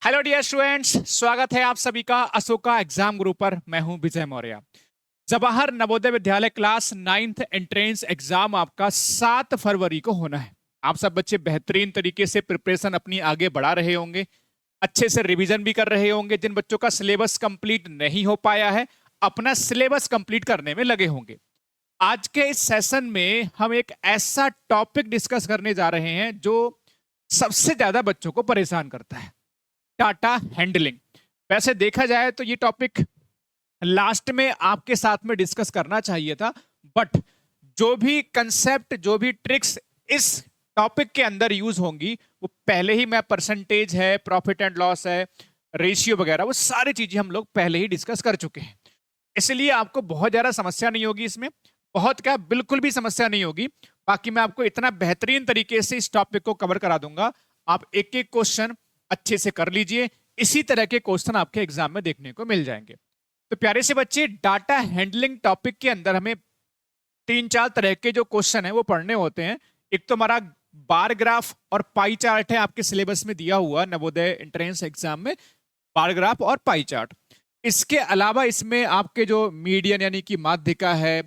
Hello dear students, स्वागत है आप सभी का अशोका एग्जाम ग्रुप पर। मैं हूं Vijay Maurya. Jawahar Navodaya Vidyalaya class 9th entrance exam आपका 7 फरवरी को होना है। आप सब बच्चे बेहतरीन तरीके से प्रिपरेशन अपनी आगे बढ़ा रहे होंगे, अच्छे से रिवीजन भी कर रहे होंगे। जिन बच्चों का सिलेबस कंप्लीट नहीं हो पाया है, अपना सिलेबस कंप्लीट करने में लगे होंगे। आज के इस सेशन में हम एक ऐसा टॉपिक डिस्कस करने जा रहे हैं जो सबसे ज्यादा बच्चों को परेशान करता है, डाटा हैंडलिंग। वैसे देखा जाए तो ये टॉपिक लास्ट में आपके साथ में डिस्कस करना चाहिए था, बट जो भी कंसेप्ट, जो भी ट्रिक्स इस टॉपिक के अंदर यूज होंगी, वो पहले ही मैं परसेंटेज है, प्रॉफिट एंड लॉस है, रेशियो वगैरह, वो सारी चीजें हम लोग पहले ही डिस्कस कर चुके हैं। इसलिए आपको बहुत ज्यादा समस्या नहीं होगी इसमें। बहुत क्या, बिल्कुल भी समस्या नहीं होगी। बाकी मैं आपको इतना बेहतरीन तरीके से इस टॉपिक को कवर करा दूंगा, आप एक एक क्वेश्चन अच्छे से कर लीजिए। इसी तरह के क्वेश्चन आपके एग्जाम में देखने को मिल जाएंगे। तो प्यारे से बच्चे, डाटा हैंडलिंग टॉपिक के अंदर हमें 3-4 तरह के जो क्वेश्चन है वो पढ़ने होते हैं। एक तो हमारा बार ग्राफ और पाई चार्ट है, आपके सिलेबस में दिया हुआ नवोदय एंट्रेंस एग्जाम में, बार ग्राफ और पाई चार्ट। इसके अलावा इसमें आपके जो मीडियन यानी कि माध्यिका है,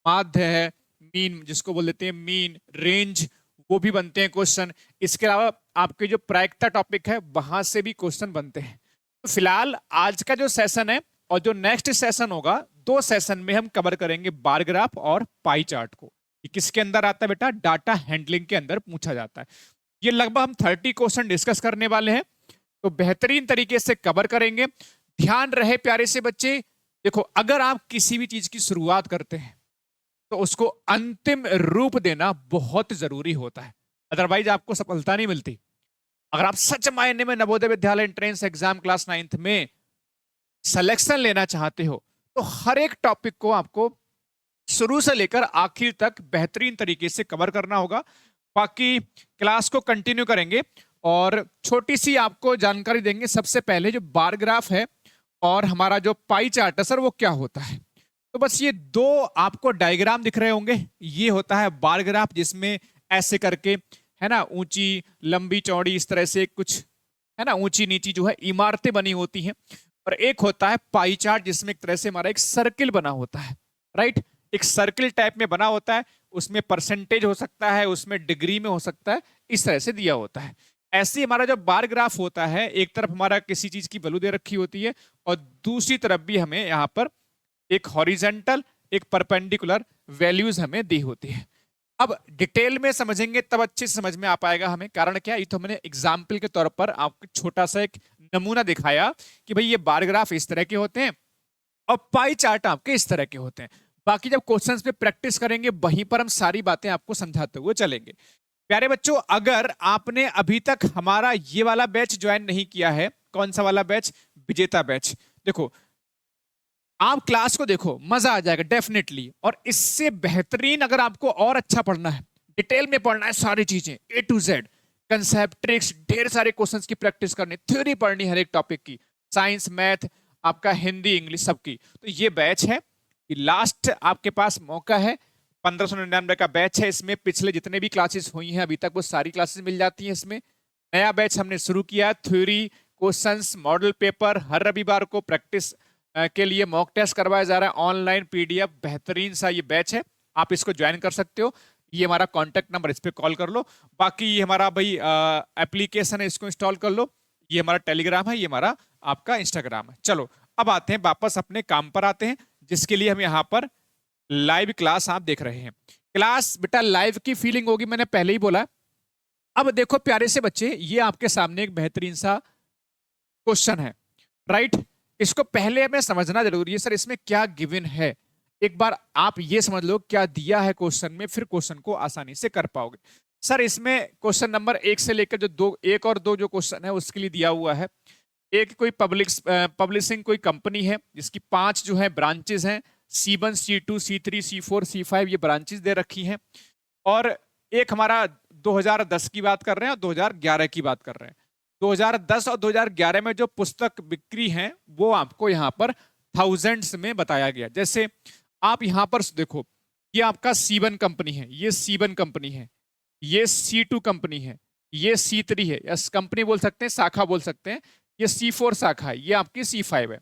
माध्य है, मीन जिसको बोल देते हैं, मीन, रेंज, वो भी बनते हैं क्वेश्चन। इसके अलावा आपके जो प्रायिकता टॉपिक है वहां से भी क्वेश्चन बनते हैं। तो फिलहाल आज का जो सेशन है और जो नेक्स्ट सेशन होगा, 2 सेशन में हम कवर करेंगे बार ग्राफ और पाई चार्ट को। ये किसके अंदर आता है बेटा? डाटा हैंडलिंग के अंदर पूछा जाता है। ये लगभग हम 30 क्वेश्चन डिस्कस करने वाले हैं, तो बेहतरीन तरीके से कवर करेंगे। ध्यान रहे प्यारे से बच्चे, देखो, अगर आप किसी भी चीज की शुरुआत करते हैं तो उसको अंतिम रूप देना बहुत जरूरी होता है, अदरवाइज आपको सफलता नहीं मिलती। अगर आप सच मायने में Navodaya Vidyalaya entrance exam class 9th में सिलेक्शन लेना चाहते हो, तो हर एक टॉपिक को आपको शुरू से लेकर आखिर तक बेहतरीन तरीके से कवर करना होगा। बाकी क्लास को कंटिन्यू करेंगे और छोटी सी आपको जानकारी देंगे। सबसे पहले जो बार ग्राफ है और हमारा जो पाई चार्ट है सर, वो क्या होता है। तो बस ये 2 आपको डायग्राम दिख रहे होंगे। ये होता है बार ग्राफ, जिसमें ऐसे करके, है ना, ऊंची लंबी चौड़ी इस तरह से कुछ, है ना, ऊंची नीची जो है इमारतें बनी होती हैं। और एक होता है पाई चार्ट, जिसमें एक तरह से हमारा एक सर्किल बना होता है, राइट। एक सर्किल टाइप में बना होता है, उसमें परसेंटेज हो सकता है, उसमें डिग्री में हो सकता है, इस तरह से दिया होता है। ऐसे ही हमारा जो बार ग्राफ होता है, एक तरफ हमारा किसी चीज की वैल्यू दे रखी होती है और दूसरी तरफ भी हमें यहाँ पर एक हॉरिजेंटल, एक परपेंडिकुलर वैल्यूज हमें दी होती है। अब डिटेल में समझेंगे तब अच्छे से समझ में आ पाएगा हमें। कारण क्या, ये तो मैंने एग्जाम्पल के तौर पर आपको छोटा सा एक नमूना दिखाया कि भाई ये बार ग्राफ इस तरह के होते हैं और पाई चार्ट आपके इस तरह के होते हैं। बाकी जब क्वेश्चंस पे प्रैक्टिस करेंगे वहीं पर हम सारी बातें आपको समझाते हुए चलेंगे। प्यारे बच्चों, अगर आपने अभी तक हमारा ये वाला बैच ज्वाइन नहीं किया है, कौन सा वाला बैच? विजेता बैच। देखो, आप क्लास को देखो, मजा आ जाएगा डेफिनेटली। और इससे बेहतरीन अगर आपको और अच्छा पढ़ना है, डिटेल में पढ़ना है, सारी चीजें A to Z, concept, tricks, ढेर सारे क्वेश्चंस की प्रैक्टिस करनी, थ्योरी पढ़नी हर एक टॉपिक की, साइंस, मैथ, आपका हिंदी, इंग्लिश, सबकी, तो ये बैच है। लास्ट आपके पास मौका है। 1599 का बैच है। इसमें पिछले जितने भी क्लासेस हुई हैं अभी तक, वो सारी क्लासेस मिल जाती हैं इसमें। नया बैच हमने शुरू किया, थ्योरी, क्वेश्चंस, मॉडल पेपर, हर रविवार को प्रैक्टिस के लिए मॉक टेस्ट करवाया जा रहा है, ऑनलाइन PDF, बेहतरीन सा ये बैच है। आप इसको ज्वाइन कर सकते हो। ये हमारा कॉन्टेक्ट नंबर, इस पे कॉल कर लो। बाकी ये हमारा भाई एप्लीकेशन है, इसको इंस्टॉल कर लो। ये हमारा टेलीग्राम है, ये हमारा आपका इंस्टाग्राम है। चलो अब आते हैं वापस अपने काम पर आते हैं, जिसके लिए हम यहाँ पर लाइव क्लास आप देख रहे हैं। क्लास बेटा लाइव की फीलिंग होगी, मैंने पहले ही बोला। अब देखो प्यारे से बच्चे, ये आपके सामने एक बेहतरीन सा क्वेश्चन है, राइट। इसको पहले हमें समझना जरूरी है, सर इसमें क्या गिवन है। एक बार आप ये समझ लो क्या दिया है क्वेश्चन में, फिर क्वेश्चन को आसानी से कर पाओगे। सर इसमें क्वेश्चन नंबर 1 से लेकर जो 2, 1 और 2 जो क्वेश्चन है उसके लिए दिया हुआ है। एक कोई पब्लिशिंग कोई कंपनी है जिसकी 5 जो है ब्रांचेस हैं, C1, C2, C3, C4, C5, ये ब्रांचेस दे रखी हैं। और एक हमारा 2010 की बात कर रहे हैं और 2011 की बात कर रहे हैं। 2010 और 2011 में जो पुस्तक बिक्री हैं वो आपको यहाँ पर थाउजेंड्स में बताया गया। जैसे आप यहाँ पर देखो, ये आपका C1 कंपनी है, ये C1 कंपनी है, ये C2 कंपनी है, ये C3 है, या कंपनी बोल सकते हैं, शाखा बोल सकते हैं, ये C4 शाखा है, ये आपकी C5 है।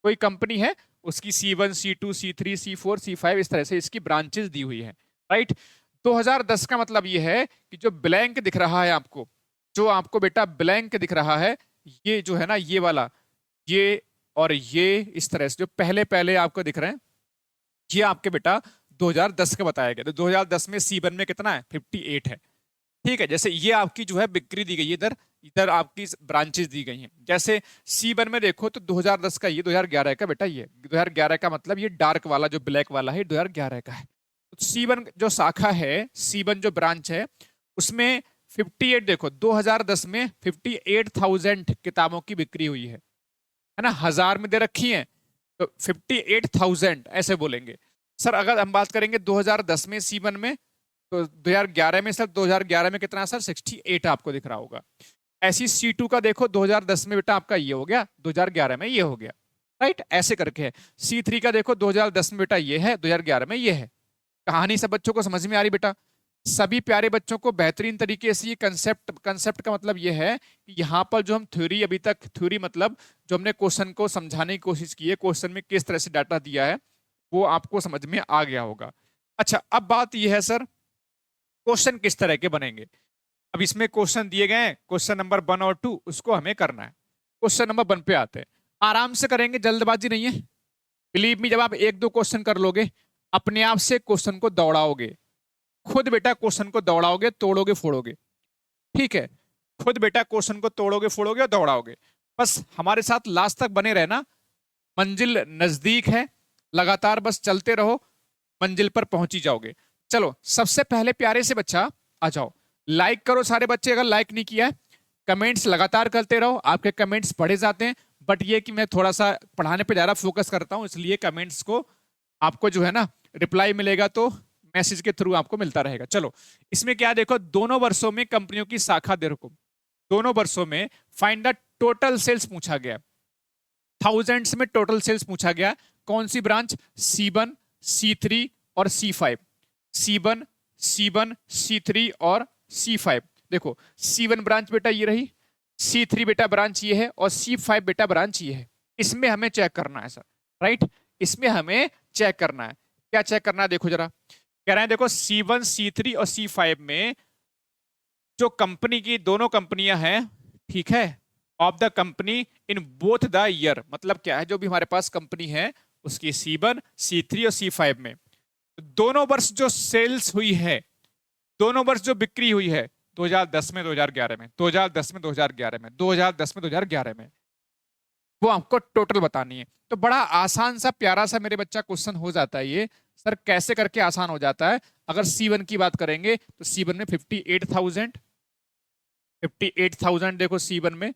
कोई कंपनी है, उसकी C1, C2, C3, C4, C5 इस तरह से इसकी ब्रांचेस दी हुई है, राइट। 2010 का मतलब ये है कि जो ब्लैंक दिख रहा है आपको, जो आपको बेटा ब्लैंक दिख रहा है, ये जो है ना, ये वाला, ये और ये इस तरह से जो पहले पहले आपको दिख रहे हैं, ये आपके बेटा 2010 का बताया गया। तो 2010 में C1 में कितना है, 58 है। ठीक है, जैसे ये आपकी जो है बिक्री दी गई है, इधर इधर आपकी ब्रांचेस दी गई हैं। जैसे C1 में देखो तो 2010 का, ये 2011 का बेटा, ये 2011 का मतलब ये डार्क वाला जो ब्लैक वाला है 2011 का है। तो C1 जो शाखा है, C1 जो ब्रांच है, उसमें 58 देखो 2010 में 58,000 किताबों की बिक्री हुई है ना, हजार में दे रखी है तो 58,000 ऐसे बोलेंगे। सर अगर हम बात करेंगे 2010 में C1 में, तो 2011 में, सर 2011 में कितना सर, 68 आपको दिख रहा होगा। ऐसी C2 का देखो 2010 में बेटा आपका ये हो गया, 2011 में ये हो गया, राइट, ऐसे करके है। C3 का देखो 2010 में बेटा ये है, 2011 में ये है। कहानी सब बच्चों को समझ में आ रही बेटा? सभी प्यारे बच्चों को बेहतरीन तरीके से ये कंसेप्ट का मतलब ये है कि यहाँ पर जो हम थ्योरी अभी तक, थ्योरी मतलब जो हमने क्वेश्चन को समझाने की कोशिश की है, क्वेश्चन में किस तरह से डाटा दिया है, वो आपको समझ में आ गया होगा। अच्छा, अब बात ये है सर, क्वेश्चन किस तरह के बनेंगे। अब इसमें क्वेश्चन दिए गए हैं, क्वेश्चन नंबर 1 और 2, उसको हमें करना है। क्वेश्चन नंबर 1 पे आते हैं, आराम से करेंगे, जल्दबाजी नहीं है। बिलीव मी, जब आप एक दो क्वेश्चन कर लोगे, अपने आप से क्वेश्चन को दौड़ाओगे, खुद बेटा क्वेश्चन को दौड़ाओगे, तोड़ोगे फोड़ोगे, ठीक है, खुद बेटा क्वेश्चन को तोड़ोगे फोड़ोगे और दौड़ाओगे। बस हमारे साथ लास्ट तक बने रहना, मंजिल नजदीक है, लगातार बस चलते रहो, मंजिल पर पहुंच ही जाओगे। चलो सबसे पहले प्यारे से बच्चा आ जाओ, लाइक करो सारे बच्चे, अगर लाइक नहीं किया है। कमेंट्स लगातार करते रहो, आपके कमेंट्स पढ़े जाते हैं, बट ये कि मैं थोड़ा सा पढ़ाने पे ज्यादा फोकस करता हूं, इसलिए कमेंट्स को आपको जो है ना रिप्लाई मिलेगा तो मैसेज के थ्रू आपको मिलता रहेगा। चलो इसमें क्या देखो, दोनों वर्षों में कंपनियों की शाखा दे रखो, दोनों वर्षों में फाइंड द टोटल सेल्स पूछा गया, थाउजेंड्स में टोटल सेल्स पूछा गया। कौन सी ब्रांच, C1, C3 और C5, C1, C1, C3 और C5। देखो C1 ब्रांच बेटा ये रही, C3 बेटा ब्रांच ये है और C5 बेटा ब्रांच ये है। इसमें हमें चेक करना है सर, राइट, इसमें हमें चेक करना है। क्या चेक करना है, देखो जरा, कह रहे हैं देखो C1, C3 और C5 में जो कंपनी की दोनों कंपनियां हैं, ठीक है, of the company in both the year, मतलब क्या है, जो भी हमारे पास कंपनी है उसकी C1, C3 और C5 में दोनों वर्ष जो सेल्स हुई है, दोनों वर्ष जो बिक्री हुई है, 2010 में, 2011 में, 2010 में, 2011 में, 2010 में, 2011 में, वो आपको टोटल बतानी है। तो बड़ा आसान सा प्यारा सा मेरे बच्चा क्वेश्चन हो जाता है ये। सर कैसे करके आसान हो जाता है, अगर C1 की बात करेंगे तो C1 में 58,000 देखो C1 में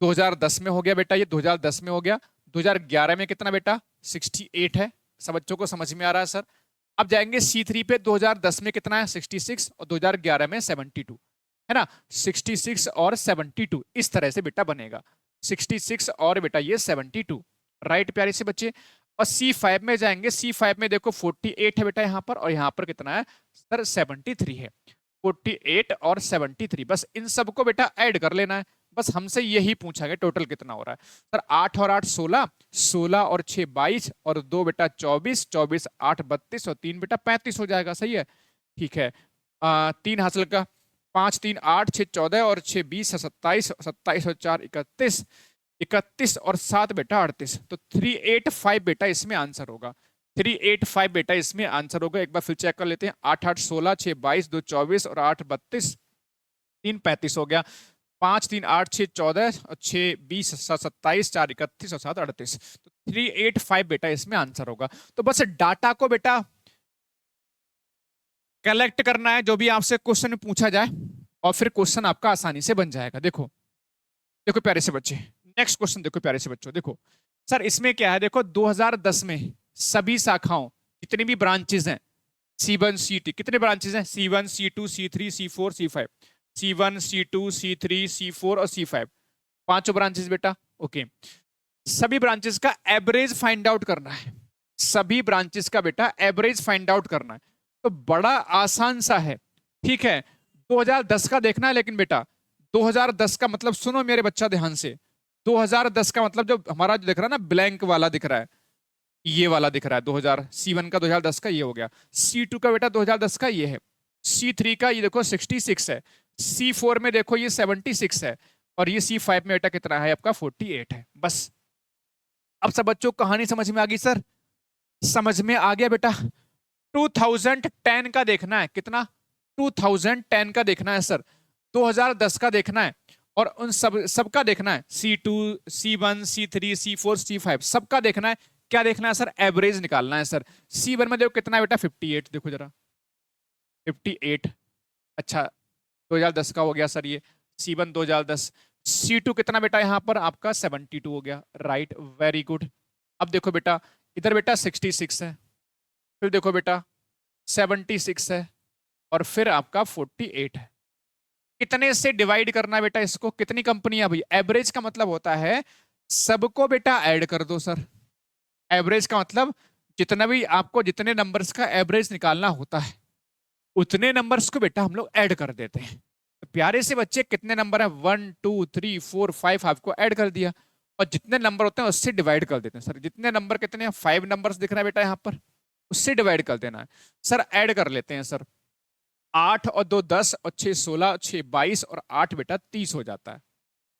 2010 में हो गया बेटा, ये 2010 में हो गया। 2011 में कितना बेटा, 68 है। सब बच्चों को समझ में आ रहा है सर? अब जाएंगे C3 पे, 2010 में कितना है, 66 और 2011 में 72 है ना, 66 और 72 इस तरह से बेटा बनेगा, 66 और बेटा ये 72, राइट प्यारे से बच्चे। और C5 में जाएंगे, C5 में देखो 48 है बेटा यहाँ पर, और यहाँ पर कितना है सर, 73 है। 48 और 73, बस इन सबको बेटा ऐड कर लेना है। बस हमसे यही पूछा गया टोटल कितना हो रहा है सर। 8 और 8 16, 16 और 6 22 और 2 बेटा 24, 24 8 32 और 3 बेटा 35 हो जाएगा, सही है, ठीक है। 3 हासिल का, 5 3 8 6 14 और 6 20 27, 27 और 4 31, 31 और 7 बेटा 38। तो 385 बेटा इसमें आंसर होगा, 385 बेटा इसमें आंसर होगा। एक बार फिर चेक कर लेते हैं, 8 8 16, 6 22, 2 24 और 8 32, 3 35 हो गया, 5 3 8 6 14 और 6 20 27, 4 31 और 7 38। तो 385 बेटा इसमें आंसर होगा। तो बस डाटा को बेटा कलेक्ट करना है, जो भी आपसे क्वेश्चन पूछा जाए, और फिर क्वेश्चन आपका आसानी से बन जाएगा। देखो देखो प्यारे से बच्चे, नेक्स्ट क्वेश्चन देखो प्यारे से बच्चों, देखो सर इसमें क्या है, देखो 2010 में सभी शाखाओं जितनी भी ब्रांचेस हैं, C1 C2 कितने ब्रांचेस हैं, C1 C2 C3 C4 C5, C1 C2 C3 C4 और C5, पांचों ब्रांचेस बेटा, ओके। सभी ब्रांचेस का एवरेज फाइंड आउट करना है, सभी ब्रांचेस का बेटा एवरेज फाइंड आउट करना है। तो बड़ा आसान सा है, ठीक है। 2010 का देखना है, लेकिन बेटा 2010 का मतलब सुनो मेरे बच्चा ध्यान से, 2010 का मतलब जो हमारा जो दिख रहा है ना, ब्लैंक वाला दिख रहा है, ये वाला दिख रहा है 2000, C1 का 2010 का ये हो गया, C2 का बेटा 2010 का ये है, C3 का ये देखो 66 है, C4 में देखो ये 76 है, और ये C5 में बेटा कितना है आपका 48 है। बस अब सब बच्चों को कहानी समझ में आ गई सर? समझ में आ गया बेटा? 2010 का देखना है, कितना? 2010 का देखना है सर, 2010 का देखना है, और उन सबका देखना है, C2, C1, C3, C4, C5 सबका देखना है। क्या देखना है सर? एवरेज निकालना है सर। C1 में देखो कितना है बेटा? 58, देखो जरा 58। अच्छा 2010 का हो गया सर ये, C1 2010। C2 कितना बेटा यहाँ पर आपका? 72 हो गया, राइट, वेरी गुड। अब देखो बेटा इधर बेटा 66 है, फिर देखो बेटा 76 है, और फिर आपका 48 है। कितने से डिवाइड करना है बेटा इसको? कितनी कंपनियां भाई? एवरेज का मतलब होता है सबको बेटा ऐड कर दो सर। एवरेज का मतलब जितना भी आपको जितने नंबर्स का एवरेज निकालना होता है उतने नंबर्स को बेटा हम लोग ऐड कर देते हैं। तो प्यारे से बच्चे कितने नंबर है? 1 2 3 4 5 आपको ऐड कर दिया, और जितने नंबर होते हैं उससे डिवाइड कर देते हैं सर। जितने नंबर कितने हैं? 5 नंबर्स दिख रहा है बेटा यहाँ पर, उससे डिवाइड कर देना है सर। ऐड कर लेते हैं सर, 8 और 2 10 और 6 16, 6 22 और 8 बेटा 30 हो जाता है,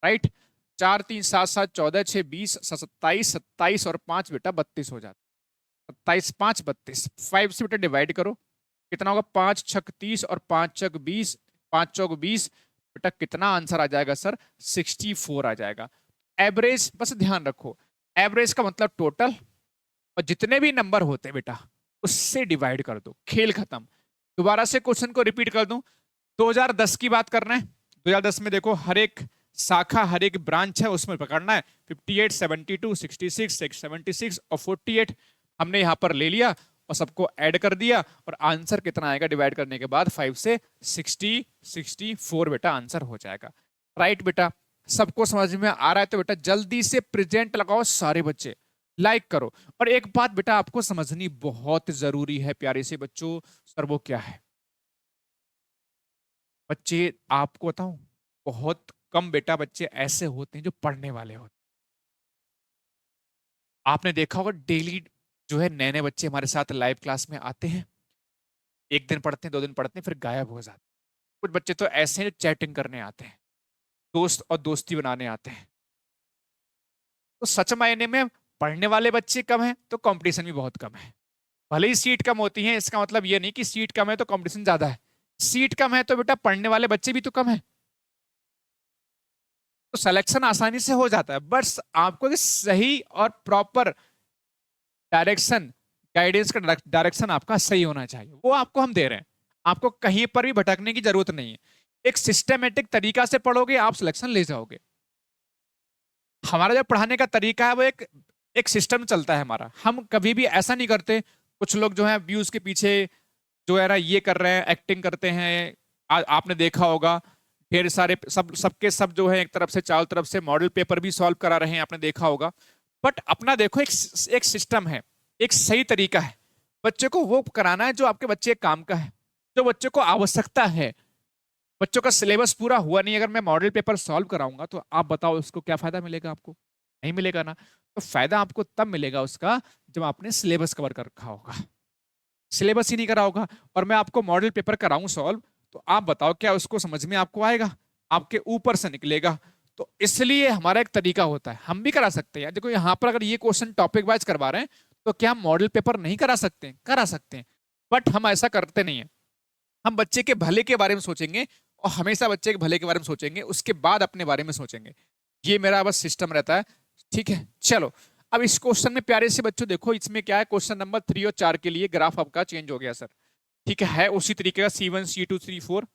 राइट। 4 3 7 7 14, 6 20, 27 27 और 5 बेटा 32 हो जाता है। 27 5 32, 5 से बेटा डिवाइड करो, कितना होगा? 5 छक 30 और 5 चक 20, 5 चौक 20, बेटा कितना आंसर आ जाएगा सर? 64 आ जाएगा। एवरेज बस ध्यान रखो, एवरेज का मतलब टोटल, और जितने भी नंबर होते हैं बेटा उससे डिवाइड कर दो, खेल खत्म। दोबारा से क्वेश्चन को रिपीट कर दूं, 2010 की बात करना है। 2010 में देखो हर एक शाखा, हर एक ब्रांच है, उसमें पकड़ना है 58 72 66 76 और 48 हमने यहां पर ले लिया और सबको ऐड कर दिया, और आंसर कितना आएगा डिवाइड करने के बाद? 5 से 64 बेटा आंसर हो जाएगा, राइट बेटा। सबको समझ में आ रहा है तो बेटा जल्दी से प्रेजेंट लगाओ सारे बच्चे, लाइक करो। और एक बात बेटा आपको समझनी बहुत जरूरी है प्यारे से बच्चों, सर वो क्या है? बच्चे आपको बताऊं, बहुत कम बेटा बच्चे ऐसे होते हैं जो पढ़ने वाले होते हैं। आपने देखा होगा डेली जो है नए नए बच्चे हमारे साथ लाइव क्लास में आते हैं, एक दिन पढ़ते हैं, 2 दिन पढ़ते हैं, फिर गायब हो जाते हैं। कुछ बच्चे तो ऐसे हैं जो चैटिंग करने आते हैं, दोस्त और दोस्ती बनाने आते हैं। तो सच मायने में पढ़ने वाले बच्चे कम हैं तो कंपटीशन भी बहुत कम है। भले ही सीट कम होती है, इसका मतलब ये नहीं कि सीट कम है तो कंपटीशन ज्यादा है। सीट कम है तो बेटा पढ़ने वाले बच्चे भी तो कम है, तो सिलेक्शन आसानी से हो जाता है। बस आपको सही और प्रॉपर डायरेक्शन, गाइडेंस का डायरेक्शन आपका सही होना चाहिए, वो आपको हम दे रहे हैं। आपको कहीं पर भी भटकने की जरूरत नहीं है। एक सिस्टमेटिक तरीका से पढ़ोगे आप सिलेक्शन ले जाओगे। हमारा जो पढ़ाने का तरीका है वो एक एक सिस्टम चलता है हमारा। हम कभी भी ऐसा नहीं करते, कुछ लोग जो है व्यूज के पीछे जो है ना ये कर रहे हैं, एक्टिंग करते हैं। आपने देखा होगा ढेर सारे सबके सब जो है एक तरफ से चारों तरफ से मॉडल पेपर भी सॉल्व करा रहे हैं, आपने देखा होगा। बट अपना देखो एक सिस्टम है, एक सही तरीका है। बच्चे को वो कराना है जो आपके बच्चे काम का है, जो बच्चे को आवश्यकता है। बच्चों का सिलेबस पूरा हुआ नहीं, अगर मैं मॉडल पेपर सॉल्व कराऊंगा तो आप बताओ उसको क्या फायदा मिलेगा? आपको नहीं मिलेगा ना। तो फायदा आपको तब मिलेगा उसका जब आपने सिलेबस कवर कर रखा होगा। सिलेबस ही नहीं करा होगा और मैं आपको मॉडल पेपर कराऊं सॉल्व, तो आप बताओ क्या उसको समझ में आपको आएगा? आपके ऊपर से निकलेगा। तो इसलिए हमारा एक तरीका होता है, हम भी करा सकते हैं। देखो यहाँ पर अगर ये क्वेश्चन टॉपिक वाइज करवा रहे हैं तो क्या हम मॉडल पेपर नहीं करा सकते? करा सकते हैं, बट हम ऐसा करते नहीं है। हम बच्चे के भले के बारे में सोचेंगे और हमेशा बच्चे के भले के बारे में सोचेंगे, उसके बाद अपने बारे में सोचेंगे। ये मेरा बस सिस्टम रहता है, ठीक है। चलो अब इस क्वेश्चन में प्यारे से बच्चों देखो, इसमें क्या है, क्वेश्चन नंबर 3 और 4 के लिए ग्राफ आपका चेंज हो गया सर, ठीक है उसी तरीके का C1 C2 C4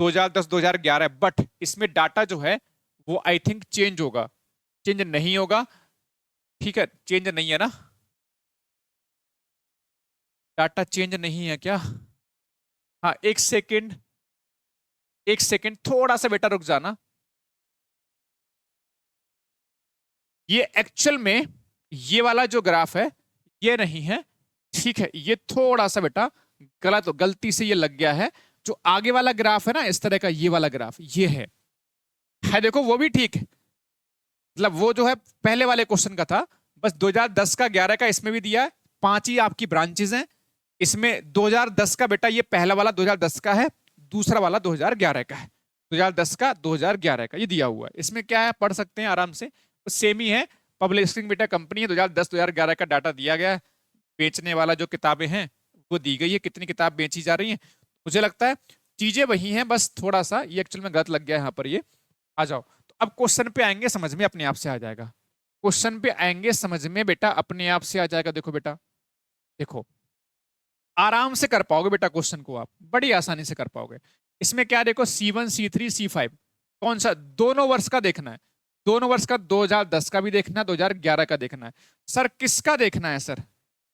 2010 2011, बट इसमें डाटा जो है वो आई थिंक चेंज होगा, चेंज नहीं होगा, ठीक है। चेंज नहीं है ना, डाटा चेंज नहीं है क्या? हाँ एक सेकेंड, एक सेकेंड थोड़ा सा बेटा रुक जाना। ये एक्चुअल में ये वाला जो ग्राफ है ये नहीं है, ठीक है। ये थोड़ा सा बेटा गलत, गलती से ये लग गया है। जो आगे वाला ग्राफ है ना इस तरह का, ये वाला ग्राफ ये है देखो वो भी ठीक है, मतलब वो जो है पहले वाले क्वेश्चन का था, बस 2010 का 11 का इसमें भी दिया है, 5 ही आपकी ब्रांचेज हैं इसमें। 2010 का बेटा ये पहला वाला 2010 का है, दूसरा वाला 2011 का है। 2010 का 2011 का ये दिया हुआ है। इसमें क्या है, पढ़ सकते हैं आराम से, तो सेम ही है। पब्लिशिंग बेटा कंपनी है, 2010 2011 का डाटा दिया गया है। बेचने वाला जो किताबें हैं वो दी गई है, कितनी किताब बेची जा रही हैं। मुझे लगता है चीजें वही हैं, बस थोड़ा सा ये एक्चुअल में गलत लग गया है यहाँ पर। ये आ जाओ, तो अब क्वेश्चन पे आएंगे, समझ में अपने आप से आ जाएगा। क्वेश्चन पे आएंगे समझ में बेटा अपने आप से आ जाएगा। देखो बेटा, देखो आराम से कर पाओगे बेटा क्वेश्चन को, आप बड़ी आसानी से कर पाओगे। इसमें क्या देखो, C1 C3 C5 कौन सा, दोनों वर्ष का देखना है। दोनों वर्ष का 2010 का भी देखना है, 2011 का देखना है। सर किसका देखना है सर?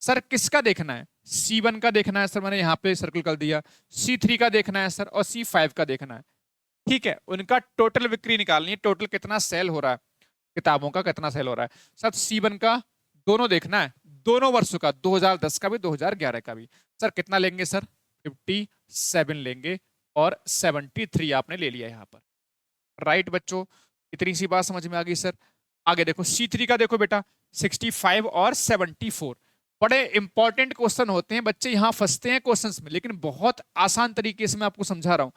सर किसका देखना है? C1 का देखना है सर, मैंने यहाँ पे सर्कल कर दिया। C3 का देखना है सर, और C5 का देखना है। ठीक है, उनका टोटल बिक्री निकालनी है, टोटल कितना सेल हो रहा है, किताबों का कितना सेल हो रहा है। सर C1 का दोनों देखना है, दोनों वर्षों का, 2010 का भी 2011 का भी। सर कितना लेंगे सर? 57 लेंगे, और 73 आपने ले लिया यहाँ पर। राइट बच्चों, इतनी सी बात समझ में आ गई सर। आगे देखो C3 का, देखो बेटा 65 और 74। बड़े इंपॉर्टेंट क्वेश्चन होते हैं, बच्चे यहाँ फंसते हैं क्वेश्चंस में, लेकिन बहुत आसान तरीके से मैं आपको समझा रहा हूँ।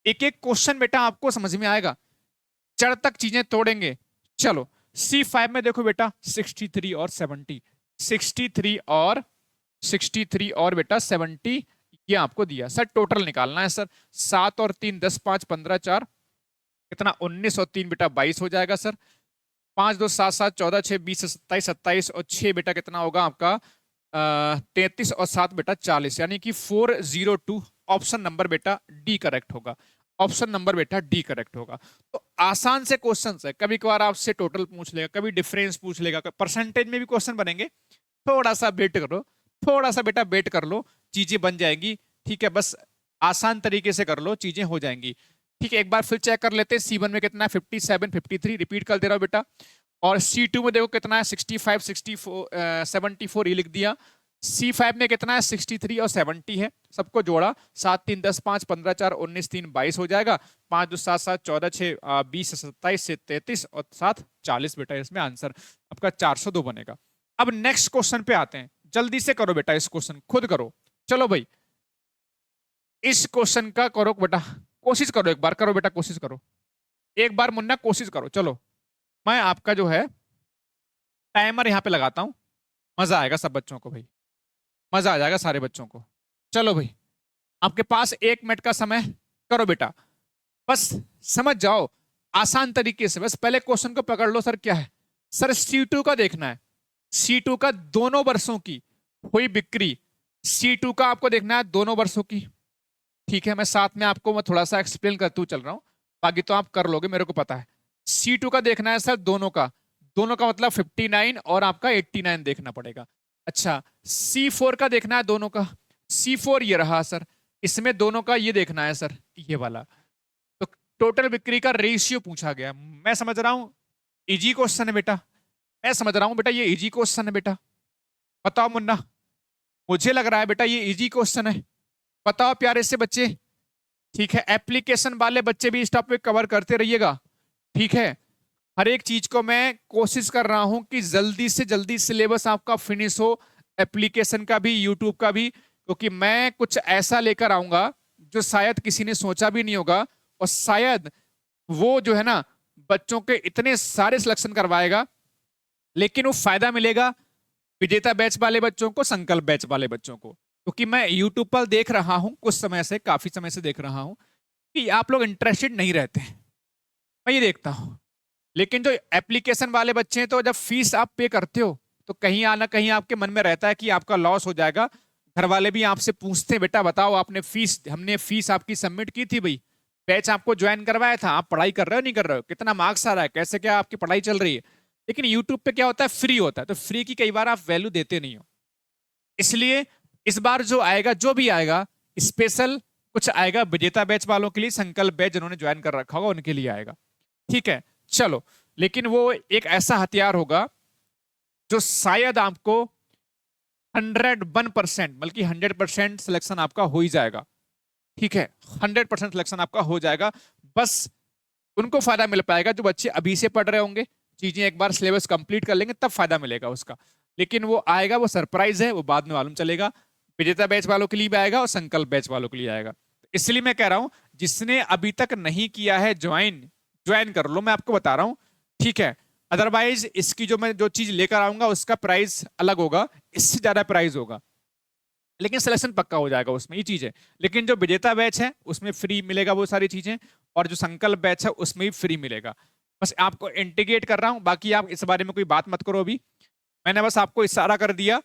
एक एक क्वेश्चन बेटा आपको समझ में आएगा, जड़ तक चीजें तोड़ेंगे। चलो C5 में देखो बेटा 63 और 70, 63 और बेटा 70 ये आपको दिया। सर टोटल निकालना है सर, 7 और 3 10 5 15 4 कितना, 19 और 3 बेटा 22 हो जाएगा सर। 5 2 7 7 14 6 20 27 27 और 6 बेटा कितना होगा आपका 33 और 7 बेटा 40, यानी कि 402। ऑप्शन नंबर बेटा डी करेक्ट होगा। ऑप्शन नंबर बेटा डी करेक्ट होगा। तो आसान से क्वेश्चन है, कभी कभार आपसे टोटल पूछ लेगा, कभी डिफरेंस पूछ लेगा, परसेंटेज में भी क्वेश्चन बनेंगे। थोड़ा सा वेट करो, थोड़ा सा बेटा वेट कर लो, चीजें बन जाएंगी। ठीक है, बस आसान तरीके से कर लो, चीजें हो जाएंगी। ठीक है, एक बार फिर चेक कर लेते हैं। C1 में कितना है 57 53, रिपीट कर दे रहा हूं बेटा। और C2 में देखो कितना है 65 64 74, ये लिख दिया। C5 में कितना है 63 और 70 है, सबको जोड़ा, 7 3 10 5 15 4 19 3 22 हो जाएगा। 5 2 7 7 14 6 20 27 से 33 और 7 40 बेटा इसमें आंसर आपका 402 बनेगा। अब नेक्स्ट क्वेश्चन पे आते हैं, जल्दी से करो बेटा, इस क्वेश्चन खुद करो। चलो भाई इस क्वेश्चन का करो बेटा, कोशिश करो, एक बार करो बेटा, कोशिश करो एक बार मुन्ना, कोशिश करो। चलो मैं आपका जो है टाइमर यहां पे लगाता हूं, मजा आएगा सब बच्चों को भाई, मजा आ जाएगा सारे बच्चों को। चलो भाई आपके पास 1 मिनट का समय, करो बेटा, बस समझ जाओ आसान तरीके से। बस पहले क्वेश्चन को पकड़ लो। सर क्या है? सर C2 का देखना है, C2 का दोनों वर्षों की हुई बिक्री, C2 का आपको देखना है दोनों वर्षों की। ठीक है, मैं साथ में आपको मैं थोड़ा सा एक्सप्लेन करते हुए चल रहा हूं, बाकी तो आप कर लोगे मेरे को पता है। C2 का देखना है सर दोनों का, दोनों का मतलब 59 और आपका 89 देखना पड़ेगा। अच्छा C4 का देखना है दोनों का, C4 ये रहा सर, इसमें दोनों का ये देखना है सर, ये वाला। तो टोटल बिक्री का रेशियो पूछा गया। मैं समझ रहा हूं इजी क्वेश्चन है बेटा, मैं समझ रहा हूं बेटा ये इजी क्वेश्चन है बेटा। बताओ मुन्ना, मुझे लग रहा है बेटा ये इजी क्वेश्चन है। बताओ प्यारे से बच्चे। ठीक है, एप्लीकेशन वाले बच्चे भी इस टॉपिक कवर करते रहिएगा। ठीक है, हर एक चीज को मैं कोशिश कर रहा हूं कि जल्दी से जल्दी सिलेबस आपका फिनिश हो, एप्लीकेशन का भी यूट्यूब का भी, क्योंकि मैं कुछ ऐसा लेकर आऊंगा जो शायद किसी ने सोचा भी नहीं होगा, और शायद वो जो है ना बच्चों के इतने सारे सिलेक्शन करवाएगा, लेकिन वो फायदा मिलेगा विजेता बैच वाले बच्चों को, संकल्प बैच वाले बच्चों को। क्योंकि मैं यूट्यूब पर देख रहा हूं कुछ समय से, काफी समय से देख रहा हूं कि आप लोग इंटरेस्टेड नहीं रहते हैं, मैं ये देखता हूं। लेकिन जो एप्लीकेशन वाले बच्चे हैं, तो जब फीस आप पे करते हो तो कहीं आना कहीं आपके मन में रहता है कि आपका लॉस हो जाएगा। घर वाले भी आपसे पूछते हैं बेटा बताओ आपने फीस, हमने फीस आपकी सबमिट की थी भाई, बैच आपको ज्वाइन करवाया था, आप पढ़ाई कर रहे हो नहीं कर रहे हो, कितना मार्क्स आ रहा है, कैसे क्या आपकी पढ़ाई चल रही है। लेकिन यूट्यूब पे क्या होता है, फ्री होता है, तो फ्री की कई बार आप वैल्यू देते नहीं हो। इसलिए इस बार जो आएगा, जो भी आएगा, स्पेशल कुछ आएगा विजेता बैच वालों के लिए, संकल्प बैच जिन्होंने ज्वाइन कर रखा होगा उनके लिए आएगा। ठीक है चलो, लेकिन वो एक ऐसा हथियार होगा जो शायद आपको 101% बल्कि 100% सिलेक्शन आपका हो ही जाएगा। ठीक है, 100% सिलेक्शन आपका हो जाएगा। बस उनको फायदा मिल पाएगा जो बच्चे अभी से पढ़ रहे होंगे, चीजें एक बार सिलेबस कंप्लीट कर लेंगे तब फायदा मिलेगा उसका। लेकिन वो आएगा, वो सरप्राइज है, वो बाद में मालूम चलेगा। विजेता बैच वालों के लिए भी आएगा और संकल्प बैच वालों के लिए आएगा। इसलिए मैं कह रहा हूं जिसने अभी तक नहीं किया है ज्वाइन, ज्वाइन कर लो, मैं आपको बता रहा हूं, ठीक है। अदरवाइज इसकी जो मैं जो चीज लेकर आऊंगा उसका प्राइस अलग होगा, इससे ज्यादा प्राइस होगा, लेकिन सिलेक्शन पक्का हो जाएगा उसमें, ये चीज है। लेकिन जो विजेता बैच है उसमें फ्री मिलेगा वो सारी चीजें, और जो संकल्प बैच है उसमें भी फ्री मिलेगा। बस आपको इंटीग्रेट कर रहा हूं, बाकी आप इस बारे में कोई बात मत करो अभी, मैंने बस आपको इशारा कर दिया।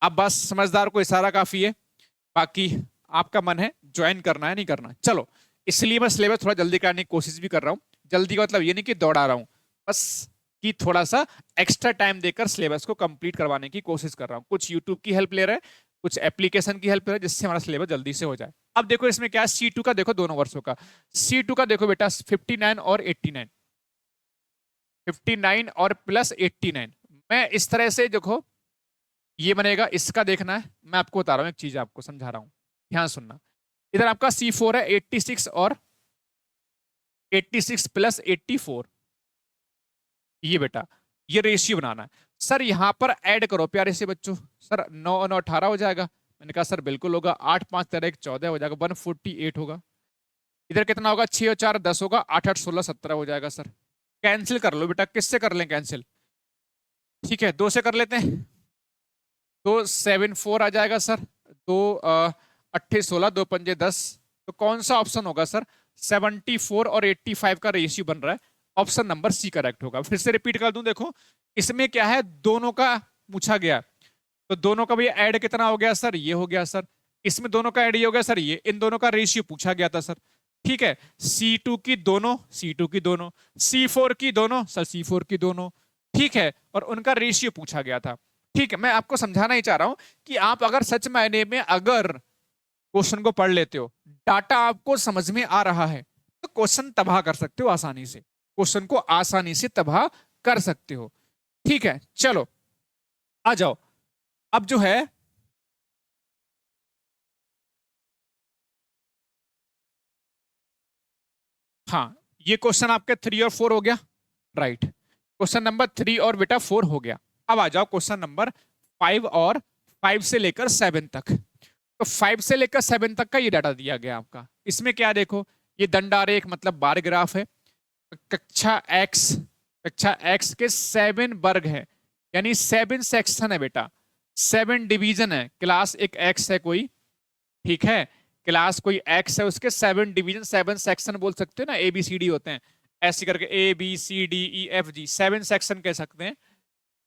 अब बस समझदार को इशारा काफी है, बाकी आपका मन है ज्वाइन करना है नहीं करना। चलो, इसलिए मैं सिलेबस थोड़ा जल्दी करने की कोशिश भी कर रहा हूँ। जल्दी का मतलब ये नहीं कि दौड़ा रहा हूँ, बस कि थोड़ा सा एक्स्ट्रा टाइम देकर सिलेबस को कंप्लीट करवाने की कोशिश कर रहा हूँ। कुछ यूट्यूब की हेल्प ले रहे हैं, कुछ एप्लीकेशन की हेल्प ले रहे हैं, जिससे हमारा सिलेबस जल्दी से हो जाए। अब देखो इसमें क्या है, C2 का देखो दोनों वर्षों का। C2 का देखो बेटा 59 और 89, 59 और प्लस 89। मैं इस तरह से देखो ये बनेगा, इसका देखना है, मैं आपको बता रहा हूँ एक चीज, आपको समझा रहा हूँ, ध्यान सुनना। इधर आपका C4 है 86 और 86 प्लस 84, ये बेटा ये रेशियो बनाना है। सर यहां पर ऐड करो प्यारे से बच्चों, सर 9 और 9 18 हो जाएगा। मैंने कहा सर बिल्कुल होगा, 8 5 13 1 14 हो जाएगा, 148 होगा। इधर कितना होगा, 6 और 4 10 होगा, 8 8 16 17 हो जाएगा। सर कैंसिल कर लो बेटा, किससे कर लें कैंसिल, ठीक है 2 से कर लेते हैं, तो 7 4 आ जाएगा सर, 2 अट्ठे 16 2 पंजे 10। तो कौन सा ऑप्शन होगा सर, 74 और 85 का रेशियो बन रहा है, ऑप्शन नंबर सी करेक्ट होगा। फिर से रिपीट कर दूं, देखो इसमें क्या है, दोनों का पूछा गया, तो दोनों का भी ऐड कितना हो गया सर, ये हो गया सर। इसमें दोनों का ऐड ये हो गया सर, ये इन दोनों का रेशियो पूछा गया था सर, ठीक है। C2 की दोनों, C2 की दोनों, C4 की दोनों सर, C4 की दोनों, ठीक है, और उनका रेशियो पूछा गया था, ठीक है। मैं आपको समझाना ही चाह रहा हूं कि आप अगर सच मायने में अगर क्वेश्चन को पढ़ लेते हो, डाटा आपको समझ में आ रहा है, तो क्वेश्चन तबाह कर सकते हो आसानी से, क्वेश्चन को आसानी से तबाह कर सकते हो, ठीक है। चलो आ जाओ, अब जो है हाँ, ये क्वेश्चन आपके 3 और 4 हो गया, राइट। क्वेश्चन नंबर 3 और बेटा 4 हो गया। अब आ जाओ क्वेश्चन नंबर 5 और 5 से लेकर 7 तक। तो 5 से लेकर 7 तक का ये डाटा दिया गया आपका। इसमें क्या देखो, ये दंडारेख मतलब बार ग्राफ है, कक्षा एक्स के 7 वर्ग है, यानी 7 सेक्शन है बेटा, 7 डिवीजन है। क्लास एक एक्स है कोई, ठीक है, क्लास कोई एक्स है, उसके 7 डिवीजन 7 सेक्शन बोल सकते हो ना, ABCD होते हैं ऐसे करके, ABCDEFG 7 सेक्शन कह सकते हैं,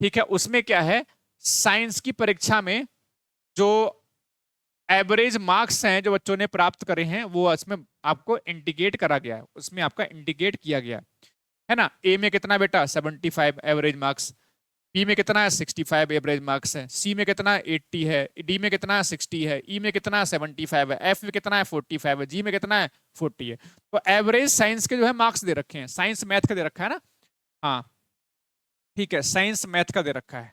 ठीक है। उसमें क्या है, साइंस की परीक्षा में जो एवरेज मार्क्स हैं जो बच्चों ने प्राप्त करे हैं, वो इसमें आपको इंडिकेट करा गया है, उसमें आपका इंडिकेट किया गया है ना। ए में कितना बेटा 75 एवरेज मार्क्स, बी में कितना है 65 एवरेज मार्क्स है, सी में कितना है 80 है, डी में कितना है 60 है, ई में कितना है 75 है, एफ में कितना है 45 है, जी में कितना है 40 है। तो एवरेज साइंस के जो है मार्क्स दे रखे हैं, साइंस मैथ का दे रखा है ना, हाँ ठीक है, साइंस मैथ का दे रखा है,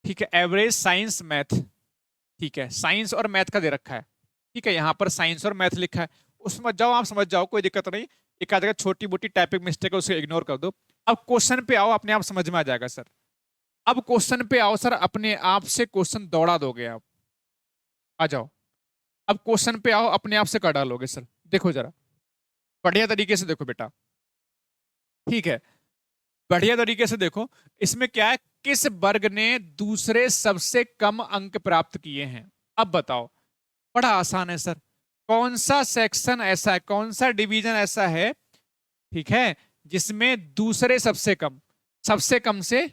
ठीक है, एवरेज साइंस मैथ, ठीक है, साइंस और मैथ का दे रखा है, ठीक है। यहाँ पर साइंस और मैथ लिखा है, उसमें जाओ आप समझ जाओ, कोई दिक्कत नहीं। एक आध छोटी मोटी टाइपिंग मिस्टेक है उसे इग्नोर कर दो। अब क्वेश्चन पे आओ, अपने आप समझ में आ जाएगा सर। अब क्वेश्चन पे आओ सर, अपने आप से क्वेश्चन दौड़ा दोगे आप, आ जाओ। अब क्वेश्चन पे आओ, अपने आप से कर डालोगे सर। देखो जरा बढ़िया तरीके से देखो बेटा, ठीक है, बढ़िया तरीके से देखो। इसमें क्या है, किस वर्ग ने दूसरे सबसे कम अंक प्राप्त किए हैं। अब बताओ, बड़ा आसान है सर, कौन सा सेक्शन ऐसा है, कौन सा डिवीजन ऐसा है, ठीक है, जिसमें दूसरे सबसे कम से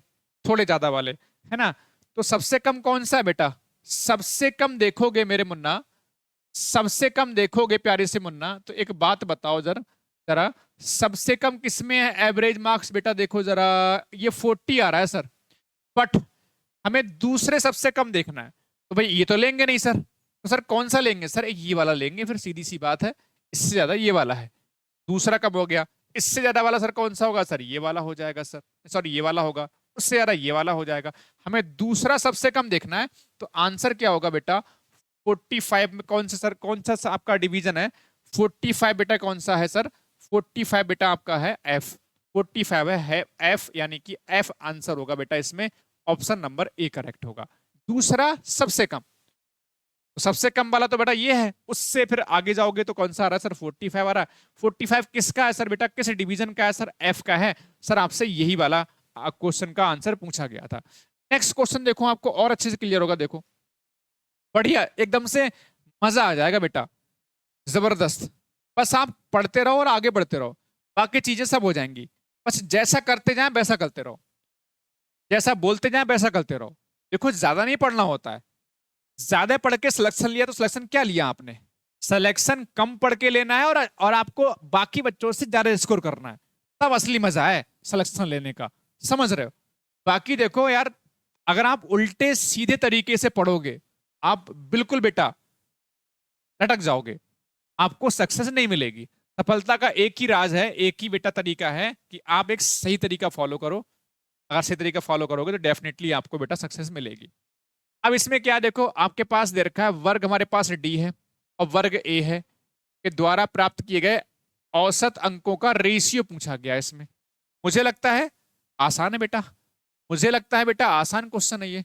थोड़े ज्यादा वाले, है ना। तो सबसे कम कौन सा है बेटा, सबसे कम देखोगे मेरे मुन्ना, सबसे कम देखोगे प्यारे से मुन्ना, तो एक बात बताओ जरा जरा, सबसे कम किसमें है एवरेज मार्क्स बेटा, देखो जरा, ये 40 आ रहा है सर, बट हमें दूसरे सबसे कम देखना है, तो भाई ये तो लेंगे नहीं सर, तो सर कौन सा लेंगे सर, एक ये वाला लेंगे, फिर सीधी सी बात है, इससे ज्यादा ये वाला है, दूसरा कब हो गया, इससे ज्यादा वाला सर कौन सा होगा, सर ये वाला हो जाएगा सर, सॉरी ये वाला होगा, उससे ज्यादा ये वाला हो जाएगा। हमें दूसरा सबसे कम देखना है, तो आंसर क्या होगा बेटा, 45 में कौन सा सर, कौन सा आपका डिवीजन है, 45 बेटा कौन सा है सर, 45 बेटा आपका है एफ, 45 है एफ, यानी कि एफ आंसर होगा बेटा इसमें, ऑप्शन नंबर ए करेक्ट होगा। दूसरा सबसे कम, तो सबसे कम वाला तो बेटा ये है, उससे फिर आगे जाओगे तो कौन सा आ रहा है सर, 45 आ रहा है। 45 किसका है सर बेटा, किस डिवीजन का है सर, एफ का है सर। आपसे यही वाला क्वेश्चन का आंसर पूछा गया था। नेक्स्ट क्वेश्चन देखो, आपको और अच्छे से क्लियर होगा। देखो बढ़िया, एकदम से मजा आ जाएगा बेटा, जबरदस्त। बस आप पढ़ते रहो और आगे बढ़ते रहो, बाकी चीजें सब हो जाएंगी। बस जैसा करते जाएं वैसा करते रहो, जैसा बोलते जाएं वैसा करते रहो। देखो ज्यादा नहीं पढ़ना होता है, ज्यादा पढ़ के सिलेक्शन लिया तो सिलेक्शन क्या लिया आपने, सिलेक्शन कम पढ़ के लेना है, और आपको बाकी बच्चों से ज्यादा स्कोर करना है, तब असली मजा है सिलेक्शन लेने का, समझ रहे हो। बाकी देखो यार, अगर आप उल्टे सीधे तरीके से पढ़ोगे, आप बिल्कुल बेटा लटक जाओगे, आपको सक्सेस नहीं मिलेगी। सफलता का एक ही राज है, एक ही बेटा तरीका है कि आप एक सही तरीका फॉलो करो। अगर सही तरीका फॉलो करोगे तो डेफिनेटली आपको बेटा सक्सेस मिलेगी। अब इसमें क्या देखो, आपके पास दे रखा है वर्ग, हमारे पास डी है और वर्ग ए है, के द्वारा प्राप्त किए गए औसत अंकों का रेशियो पूछा गया इसमें। मुझे लगता है आसान है बेटा, मुझे लगता है बेटा आसान क्वेश्चन है ये।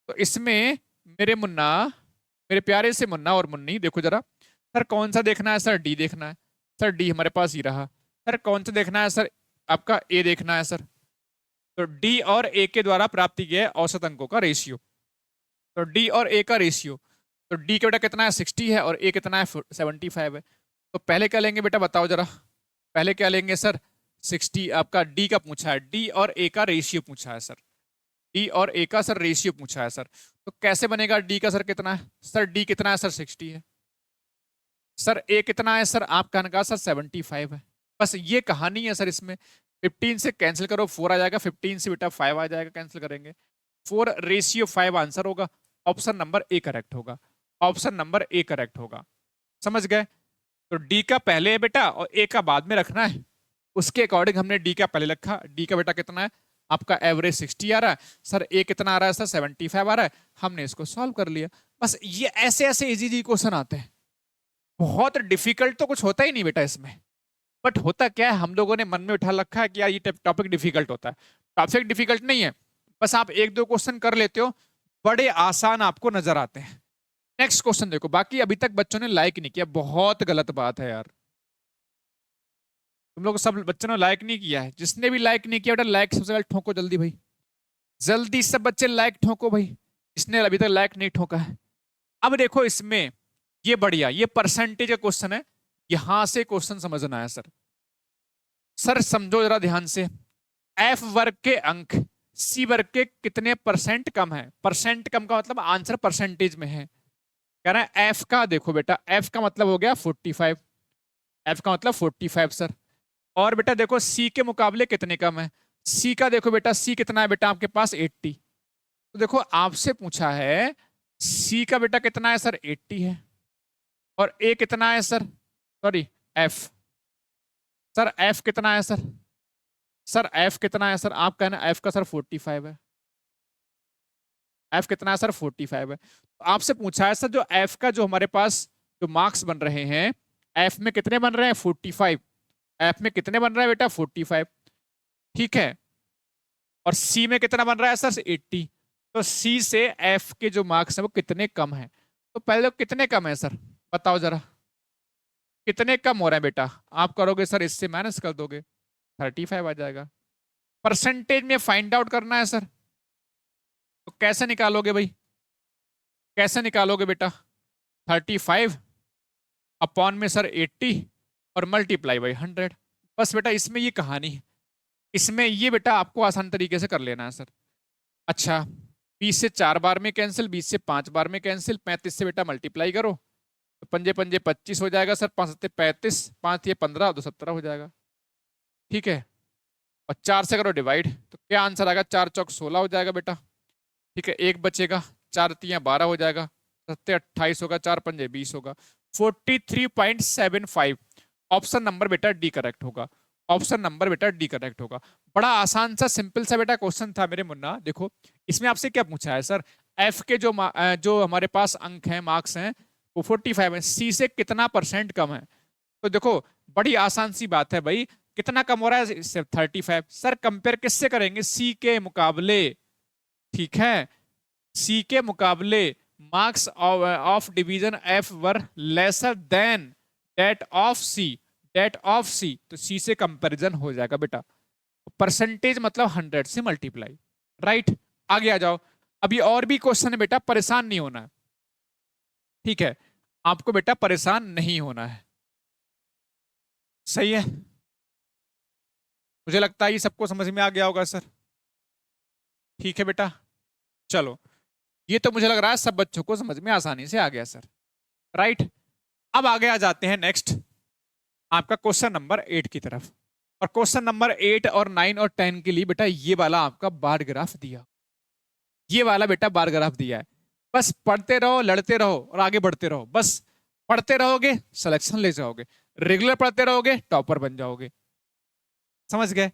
तो इसमें मेरे मुन्ना, मेरे प्यारे से मुन्ना और मुन्नी, देखो जरा, सर कौन सा देखना है सर, डी देखना है सर, डी हमारे पास ही रहा। सर कौन सा देखना है सर, आपका ए देखना है सर। तो डी और ए के द्वारा प्राप्त किए गए औसत अंकों का रेशियो, तो डी और ए का रेशियो, तो डी का बेटा कितना है 60 है और ए कितना है 75 है। तो पहले क्या लेंगे बेटा बताओ जरा, पहले क्या लेंगे सर, 60 आपका डी का पूछा है, डी और ए का रेशियो पूछा है सर, डी और ए का सर रेशियो पूछा है सर। तो कैसे बनेगा, डी का सर कितना है सर, डी कितना है सर 60 है सर, ए कितना है सर, आपका कहा सर 75 है। बस ये कहानी है सर इसमें। 15 से कैंसिल करो 4 आ जाएगा, 15 से बेटा 5 आ जाएगा, कैंसिल करेंगे 4 रेशियो 5 आंसर होगा, ऑप्शन नंबर ए करेक्ट होगा, ऑप्शन नंबर ए करेक्ट होगा। समझ गए। तो डी का पहले है बेटा और ए का बाद में रखना है, उसके अकॉर्डिंग हमने डी का पहले रखा। डी का बेटा कितना है आपका, एवरेज 60 आ रहा है सर, ए कितना आ रहा है सर 75 आ रहा है, हमने इसको सॉल्व कर लिया। बस ये ऐसे ऐसे इजी इजी क्वेश्चन आते हैं, बहुत डिफिकल्ट तो कुछ होता ही नहीं बेटा इसमें। बट होता क्या है, हम लोगों ने मन में उठा रखा है कि यार ये टॉपिक डिफिकल्ट होता है। टॉपिक डिफिकल्ट नहीं है, बस आप एक दो क्वेश्चन कर लेते हो, बड़े आसान आपको नजर आते हैं। नेक्स्ट क्वेश्चन देखो, बाकी अभी तक बच्चों ने लाइक नहीं किया, बहुत गलत बात है यार। तुम लोग सब बच्चों ने लाइक नहीं किया है, जिसने भी लाइक नहीं किया बेटा लाइक सबसे पहले ठोको जल्दी भाई, जल्दी सब बच्चे लाइक ठोको भाई, इसने अभी तक लाइक नहीं ठोका है। अब देखो इसमें ये बढ़िया, ये परसेंटेज का क्वेश्चन है, यहां से क्वेश्चन समझना है सर। सर समझो जरा ध्यान से, एफ वर्ग के अंक सी वर्ग के कितने परसेंट कम है। परसेंट कम का मतलब आंसर परसेंटेज में है। कह रहा है एफ का, देखो बेटा एफ का मतलब हो गया 45, एफ का मतलब 45 सर। और बेटा देखो सी के मुकाबले कितने कम है, सी का देखो बेटा, सी कितना है बेटा आपके पास 80। तो देखो आपसे पूछा है सी का बेटा कितना है सर 80 है, और ए कितना है sir, sorry F, sir F कितना है सर, सर एफ कितना है सर, आप कहना एफ का सर 45 है, एफ कितना है सर 45 है। तो आपसे पूछा है सर जो एफ का जो हमारे पास जो मार्क्स बन रहे हैं, एफ में कितने बन रहे हैं 45, एफ में कितने बन रहा है बेटा 45, ठीक है। और सी में कितना बन रहा है सर 80, तो सी से एफ के जो मार्क्स हैं वो कितने कम हैं। तो पहले कितने कम है सर बताओ जरा, कितने कम हो रहे हैं बेटा, आप करोगे सर इससे माइनस कर दोगे 35 आ जाएगा। परसेंटेज में फाइंड आउट करना है सर, तो कैसे निकालोगे भाई, कैसे निकालोगे बेटा, 35 अपॉन में सर 80 और मल्टीप्लाई बाई 100। बस बेटा इसमें ये कहानी है, इसमें ये बेटा आपको आसान तरीके से कर लेना है सर। अच्छा 20 से 4 बार में कैंसिल, 20 से 5 बार में कैंसिल, 35 से बेटा मल्टीप्लाई करो, तो पंजे पंजे 25 हो जाएगा सर, 5 सत्ते 35, 5 ये 15, 2 17 हो जाएगा, ठीक है। और 4 से करो डिवाइड, तो क्या आंसर आएगा, 4 चौक 16 हो जाएगा बेटा, ठीक है। एक बचेगा, 4 तियां 12 हो जाएगा, 7 28 होगा, 4 पंजे 20 होगा, 43.75 ऑप्शन नंबर बेटा डी करेक्ट होगा, ऑप्शन नंबर बेटा डी करेक्ट होगा। बड़ा आसान सा सिंपल सा बेटा क्वेश्चन था मेरे मुन्ना। देखो इसमें आपसे क्या पूछा है सर, एफ के जो हमारे पास अंक हैं, मार्क्स हैं वो 45 है, सी से कितना परसेंट कम है। तो देखो बड़ी आसान सी बात है भाई, कितना कम हो रहा है? 35। सर कंपेयर किससे करेंगे? सी के मुकाबले, ठीक है, सी के मुकाबले marks of division F were lesser than that of C, that of C, तो सी से कंपैरिजन हो जाएगा बेटा। परसेंटेज मतलब 100 से मल्टीप्लाई, राइट। आगे आ जाओ। अभी और भी क्वेश्चन है बेटा, परेशान नहीं होना है, ठीक है, आपको बेटा परेशान नहीं होना है, सही है। मुझे लगता है ये सबको समझ में आ गया होगा सर, ठीक है बेटा। चलो, ये तो मुझे लग रहा है सब बच्चों को समझ में आसानी से आ गया सर, राइट। अब आगे आ जाते हैं नेक्स्ट आपका क्वेश्चन नंबर 8 की तरफ। और क्वेश्चन नंबर 8 और 9 और 10 के लिए बेटा ये वाला आपका बार ग्राफ दिया, ये वाला बेटा बार ग्राफ दिया है। बस पढ़ते रहो, लड़ते रहो और आगे बढ़ते रहो। बस पढ़ते रहोगे सिलेक्शन ले जाओगे, रेगुलर पढ़ते रहोगे टॉपर बन जाओगे, समझ गए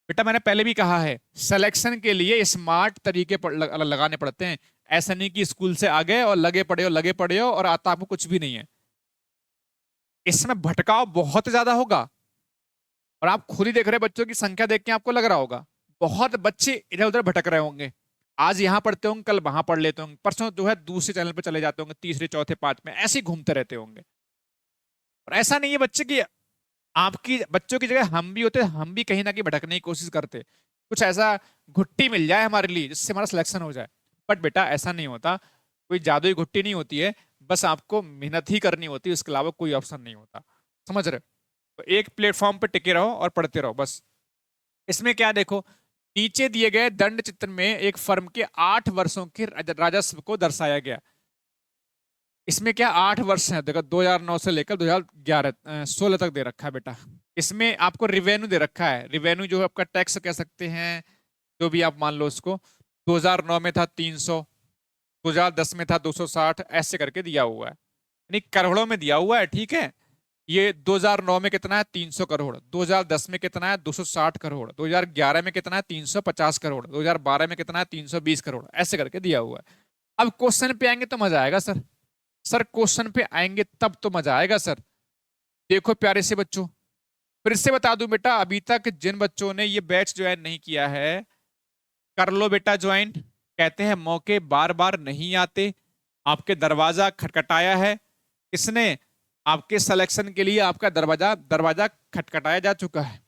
बेटा। मैंने पहले भी कहा है सिलेक्शन के लिए स्मार्ट तरीके लगाने पड़ते हैं। ऐसा नहीं कि स्कूल से आ गए और लगे पड़े हो और आता आपको कुछ भी नहीं है। इसमें भटकाव बहुत ज्यादा होगा और आप खुद ही देख रहे बच्चों की संख्या देख के आपको लग रहा होगा बहुत बच्चे इधर उधर भटक रहे होंगे। आज यहां पढ़ते होंगे, कल वहां पढ़ लेते होंगे, परसों जो है दूसरे चैनल पे चले जाते होंगे, तीसरे चौथे पांचवें ऐसे ही घूमते रहते होंगे। और ऐसा नहीं है बच्चे की, आपकी बच्चों की जगह हम भी होते, हम भी कहीं ना कहीं भटकने की कोशिश करते, कुछ ऐसा घुट्टी मिल जाए हमारे लिए जिससे हमारा सिलेक्शन हो जाए। बट बेटा ऐसा नहीं होता, कोई जादुई घुट्टी नहीं होती है, बस आपको मेहनत ही करनी होती है, उसके अलावा कोई ऑप्शन नहीं होता, समझ रहे हो? तो एक प्लेटफॉर्म पे टिके रहो और पढ़ते रहो बस। इसमें क्या देखो, नीचे दिए गए दंड चित्र में एक फर्म के 8 वर्षों के राजस्व को दर्शाया गया। इसमें क्या 8 वर्ष है, देखो 2009 से लेकर 2011-16 तक दे रखा है बेटा। इसमें आपको रिवेन्यू दे रखा है, रिवेन्यू जो है आपका टैक्स कह सकते हैं, जो भी आप मान लो उसको। 2009 में था 300, 2010 में था 260, ऐसे करके दिया हुआ है, यानी करोड़ों में दिया हुआ है, ठीक है। ये 2009 में कितना है 300 करोड़, 2010 में कितना है 260 करोड़, 2011 में कितना है 350 करोड़, 2012 में कितना है 320 करोड़, ऐसे करके दिया हुआ है। अब क्वेश्चन पे आएंगे तो मजा आएगा सर, सर क्वेश्चन पे आएंगे तब तो मजा आएगा सर। देखो प्यारे से बच्चों, फिर से बता दूं बेटा, अभी तक जिन बच्चों ने ये बैच ज्वाइन नहीं किया है कर लो बेटा ज्वाइन। कहते हैं मौके बार बार नहीं आते, आपके दरवाजा खटखटाया है किसने? आपके सिलेक्शन के लिए आपका दरवाजा दरवाजा खटखटाया जा चुका है।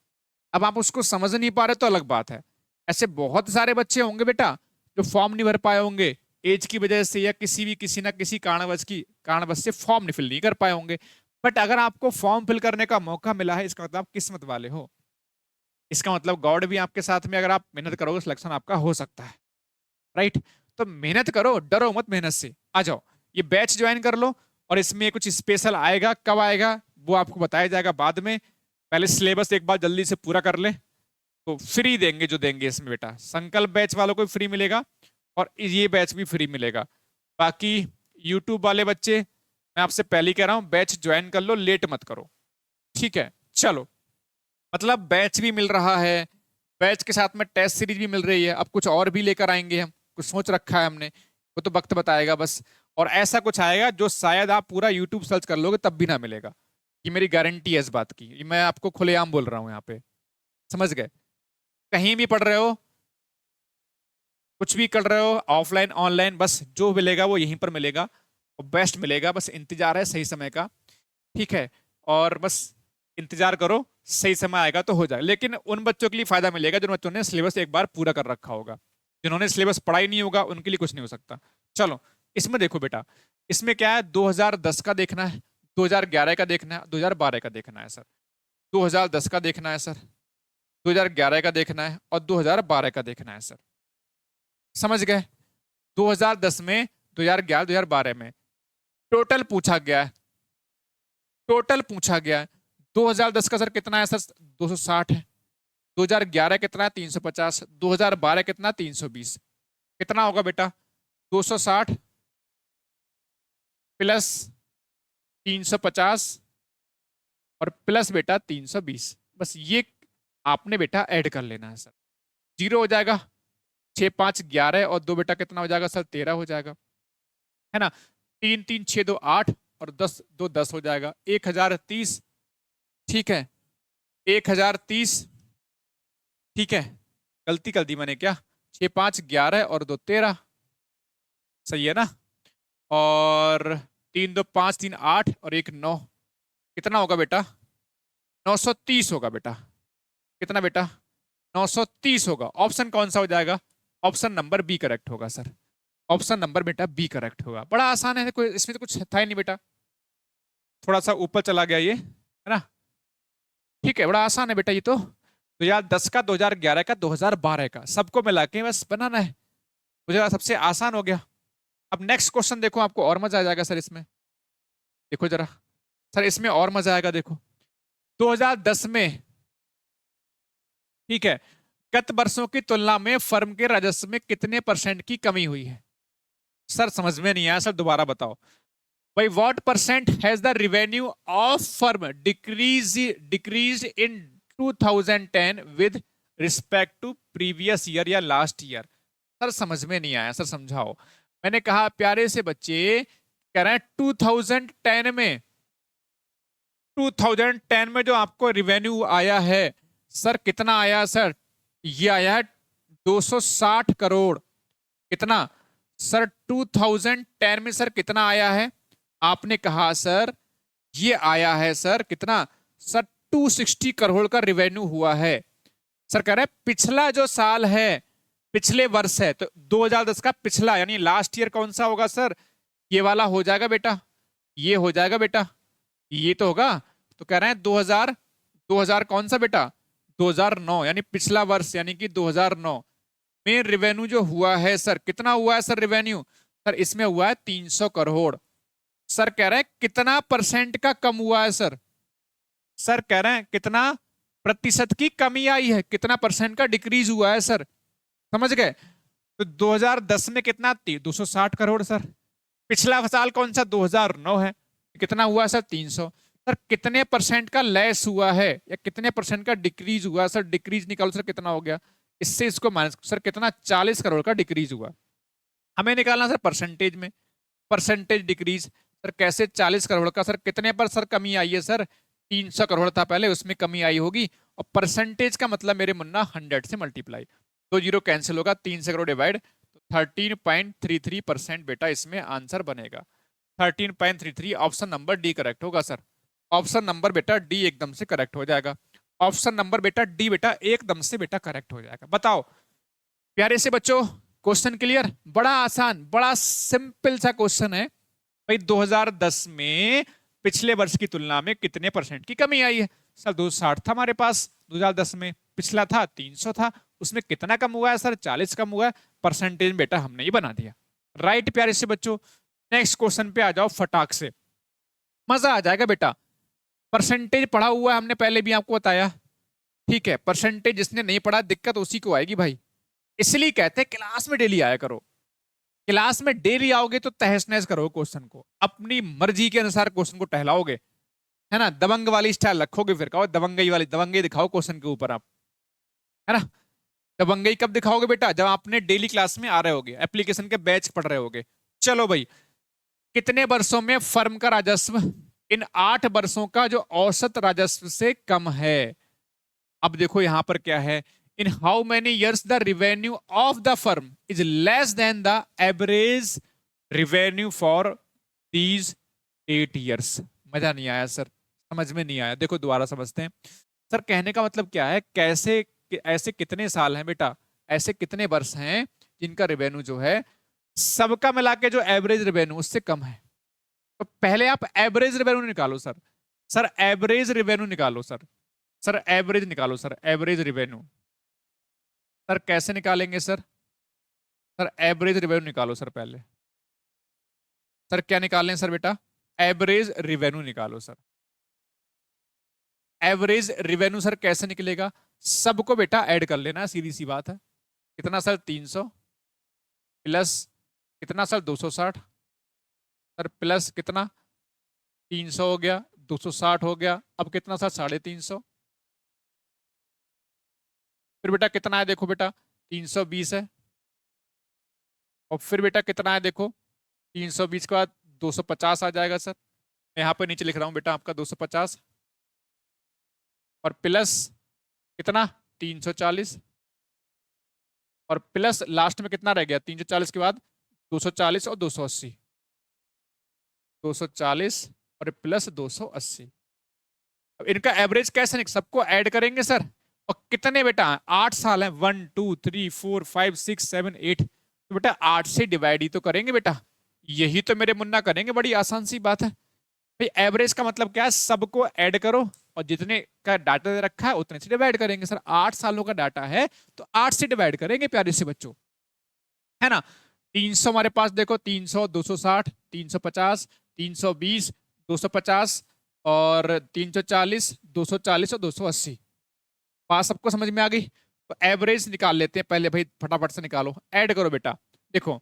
अब आप उसको समझ नहीं पा रहे तो अलग बात है। ऐसे बहुत सारे बच्चे होंगे बेटा जो फॉर्म नहीं भर पाए होंगे एज की वजह से, या किसी ना किसी कारणवश से फॉर्म नहीं फिल नहीं कर पाए होंगे। बट अगर आपको फॉर्म फिल करने का मौका मिला है, इसका मतलब आप किस्मत वाले हो, इसका मतलब गॉड भी आपके साथ में, अगर आप मेहनत करोगे सिलेक्शन आपका हो सकता है, राइट। तो मेहनत करो, डरो मत मेहनत से, आ जाओ ये बैच ज्वाइन कर लो। और इसमें कुछ स्पेशल आएगा, कब आएगा वो आपको बताया जाएगा बाद में। पहले सिलेबस एक बार जल्दी से पूरा कर ले, तो फ्री देंगे जो देंगे इसमें बेटा। संकल्प बैच वालों को फ्री मिलेगा और ये बैच भी फ्री मिलेगा। बाकी यूट्यूब वाले बच्चे मैं आपसे पहले ही कह रहा हूं बैच ज्वाइन कर लो, लेट मत करो, ठीक है। चलो, मतलब बैच भी मिल रहा है, बैच के साथ में टेस्ट सीरीज भी मिल रही है, अब कुछ और भी लेकर आएंगे, हम कुछ सोच रखा है हमने, वो तो वक्त बताएगा बस। और ऐसा कुछ आएगा जो शायद आप पूरा यूट्यूब सर्च कर लोगे तब भी ना मिलेगा, ये मेरी गारंटी है इस बात की, ये मैं आपको खुलेआम बोल रहा हूँ यहाँ पे, समझ गए। कहीं भी पढ़ रहे हो, कुछ भी कर रहे हो, ऑफलाइन ऑनलाइन, बस जो मिलेगा वो यहीं पर मिलेगा और बेस्ट मिलेगा। बस इंतजार है सही समय का, ठीक है। और बस इंतजार करो, सही समय आएगा तो हो जाए। लेकिन उन बच्चों के लिए फायदा मिलेगा जिन बच्चों ने सिलेबस एक बार पूरा कर रखा होगा, जिन्होंने सिलेबस पढ़ा ही नहीं होगा उनके लिए कुछ नहीं हो सकता। चलो इसमें देखो बेटा, इसमें क्या है 2010 का देखना है, 2011 का देखना है, 2012 का देखना है सर। 2010 का देखना है सर, 2011 का देखना है और 2012 का देखना है सर, समझ गए। 2010 में, 2011, 2012 में टोटल पूछा गया है, टोटल पूछा गया है। 2010 का सर कितना है सर 260 है, 2011 कितना है 350, 2012 कितना 320, कितना होगा बेटा 260 प्लस 350 और प्लस बेटा 320, बस ये आपने बेटा ऐड कर लेना है सर। जीरो हो जाएगा, 6 5 11 और 2 बेटा कितना हो जाएगा सर 13 हो जाएगा, है ना। 3 3 6 2 8 और 10 2 10 हो जाएगा 1030, ठीक है। 1030, ठीक है, गलती कर दी मैंने क्या, 6 5 11 और 2 13, सही है ना। और 3 2 5 3 8 और 1 9, कितना होगा बेटा, 930 होगा बेटा। कितना बेटा, 930 होगा। ऑप्शन कौन सा हो जाएगा, ऑप्शन नंबर बी करेक्ट होगा सर। ऑप्शन नंबर बेटा बी करेक्ट होगा। बड़ा आसान है, कोई इसमें तो कुछ था ही नहीं बेटा, थोड़ा सा ऊपर चला गया ये, है ना। ठीक है, बड़ा आसान है बेटा ये तो। 2010 का, 2011 का, 2012 का, सबको मिला के बस बनाना है। मुझे सबसे आसान हो गया। अब नेक्स्ट क्वेश्चन देखो, आपको और मजा आ जाएगा सर इसमें। देखो जरा सर, इसमें और मजा आएगा। देखो 2010 में, ठीक है, गत वर्षों की तुलना में फर्म के राजस्व में कितने परसेंट की कमी हुई है। सर समझ में नहीं आया सर, दोबारा बताओ भाई। What percent has the revenue of firm decrease in 2010 with respect to previous year या लास्ट ईयर। सर समझ में नहीं आया सर, समझाओ। मैंने कहा प्यारे से बच्चे, कह रहे हैं 2010 में जो आपको रिवेन्यू आया है सर, कितना आया सर, ये आया है 260 करोड़। कितना सर, 2010 में सर कितना आया है, आपने कहा सर ये आया है सर कितना, सर 260 करोड़ का रिवेन्यू हुआ है। सर कह रहे हैं पिछला जो साल है, पिछले वर्ष है, तो 2010 का पिछला यानी लास्ट ईयर कौन सा होगा सर, ये वाला हो जाएगा बेटा, ये हो जाएगा बेटा, ये तो होगा। तो कह रहे हैं 2000 कौन सा बेटा, 2009, यानी पिछला वर्ष यानी कि 2009 में रिवेन्यू जो हुआ है सर, कितना हुआ है सर रिवेन्यू, सर इसमें हुआ है 300 करोड़। सर कह रहे हैं कितना परसेंट का कम हुआ है सर, सर कह रहे हैं कितना प्रतिशत की कमी आई है, कितना परसेंट का डिक्रीज हुआ है सर, समझ गए। तो 2010 में कितना थी, 260 करोड़ सर। पिछला साल कौन सा, 2009 है, कितना हुआ सर, 300। सर कितने परसेंट का लेस हुआ है या कितने परसेंट का डिक्रीज हुआ सर, डिक्रीज निकालो सर, कितना हो गया, इससे इसको माइनस, सर कितना, 40 करोड़ का डिक्रीज हुआ। हमें निकालना सर परसेंटेज में, परसेंटेज डिक्रीज। सर कैसे 40 करोड़ का, सर कितने पर सर कमी आई है सर, 300 करोड़ था पहले, उसमें कमी आई होगी। और परसेंटेज का मतलब मेरे मुन्ना 100 से मल्टीप्लाई, 2 जीरो कैंसिल होगा, 3 से करोड़ डिवाइड, तो 13.33% बेटा इसमें आंसर बनेगा। 13.33, ऑप्शन नंबर डी करेक्ट होगा सर। ऑप्शन नंबर बेटा डी एकदम से करेक्ट हो जाएगा। ऑप्शन नंबर बेटा डी बेटा एकदम से बेटा करेक्ट हो जाएगा। बताओ प्यारे से बच्चों, क्वेश्चन क्लियर, बड़ा आसान, बड़ा सिंपल सा क्वेश्चन है भाई। 2010 में पिछले वर्ष की तुलना में कितने परसेंट की कमी आई है सर, 260 था हमारे पास 2010 में, पिछला था 300 था, उसमें कितना कम हुआ है सर, 40 कम हुआ है। परसेंटेज बेटा हमने ही बना दिया, राइट प्यारे से बच्चों। नेक्स्ट क्वेश्चन पे आ जाओ फटाक से, मजा आ जाएगा बेटा। परसेंटेज पढ़ा हुआ है हमने पहले भी आपको बताया, ठीक है। परसेंटेज जिसने नहीं पढ़ा दिक्कत उसी को आएगी भाई, इसलिए कहते हैं क्लास में डेली आया करो। क्लास में डेली आओगे तो तहस नहस करोगे क्वेश्चन को, अपनी मर्जी के अनुसार क्वेश्चन को टहलाओगे, है ना। दबंग वाली स्टाइल रखोगे, फिर कहो दबंगई वाली, दबंगई दिखाओ क्वेश्चन के ऊपर आप, है ना। दबंगई कब दिखाओगे बेटा, जब आपने डेली क्लास में आ रहे होगे, एप्लीकेशन के बैच पढ़ रहे होगे। चलो भाई, कितने वर्षों में फर्म का राजस्व इन 8 वर्षों का जो औसत राजस्व से कम है। अब देखो यहां पर क्या है, in how many years the revenue of the firm is less than the average revenue for these 8 years. मजा नहीं आया सर, समझ में नहीं आया। देखो दोबारा समझते हैं सर, कहने का मतलब क्या है, कैसे ऐसे कितने साल हैं बेटा, ऐसे कितने वर्ष हैं जिनका रिवेन्यू जो है सबका मिला के जो एवरेज रिवेन्यू उससे कम है। तो पहले आप एवरेज रिवेन्यू निकालो सर, सर एवरेज रिवेन्यू निकालो सर, सर एवरेज निकालो सर, एवरेज रिवेन्यू। सर कैसे निकालेंगे सर, सर एवरेज रिवेन्यू निकालो सर पहले। सर क्या निकाल लें सर बेटा, एवरेज रिवेन्यू निकालो सर। एवरेज रिवेन्यू सर कैसे निकलेगा, सबको बेटा ऐड कर लेना, सीधी सी बात है। कितना सर, 300 प्लस कितना सर, 260 सर, प्लस कितना 300 हो गया, 260 हो गया, अब कितना सर, 350। फिर बेटा कितना है, देखो बेटा 320 है, और फिर बेटा कितना है देखो, 320 के बाद 250 आ जाएगा सर। मैं यहाँ पर नीचे लिख रहा हूँ बेटा आपका 250, और प्लस कितना 340, और प्लस लास्ट में कितना रह गया 340 के बाद 240 और 280, 240 और प्लस 280। अब इनका एवरेज कैसे सबको ऐड करेंगे सर, और कितने बेटा 8 साल है, 1 2 3 4 5 6 7 8, तो बेटा 8 से डिवाइड ही तो करेंगे बेटा, यही तो मेरे मुन्ना करेंगे, बड़ी आसान सी बात है भाई। एवरेज का मतलब क्या है, सबको ऐड करो और जितने का डाटा दे रखा है उतने से डिवाइड करेंगे। सर 8 सालों का डाटा है तो 8 से डिवाइड करेंगे प्यारे से बच्चों, है ना। 300 हमारे पास देखो, 300 260 350 320 250 और 340 240 और 280, बात सबको समझ में आ गई। तो एवरेज निकाल लेते हैं पहले भाई, फटाफट से निकालो, ऐड करो बेटा। देखो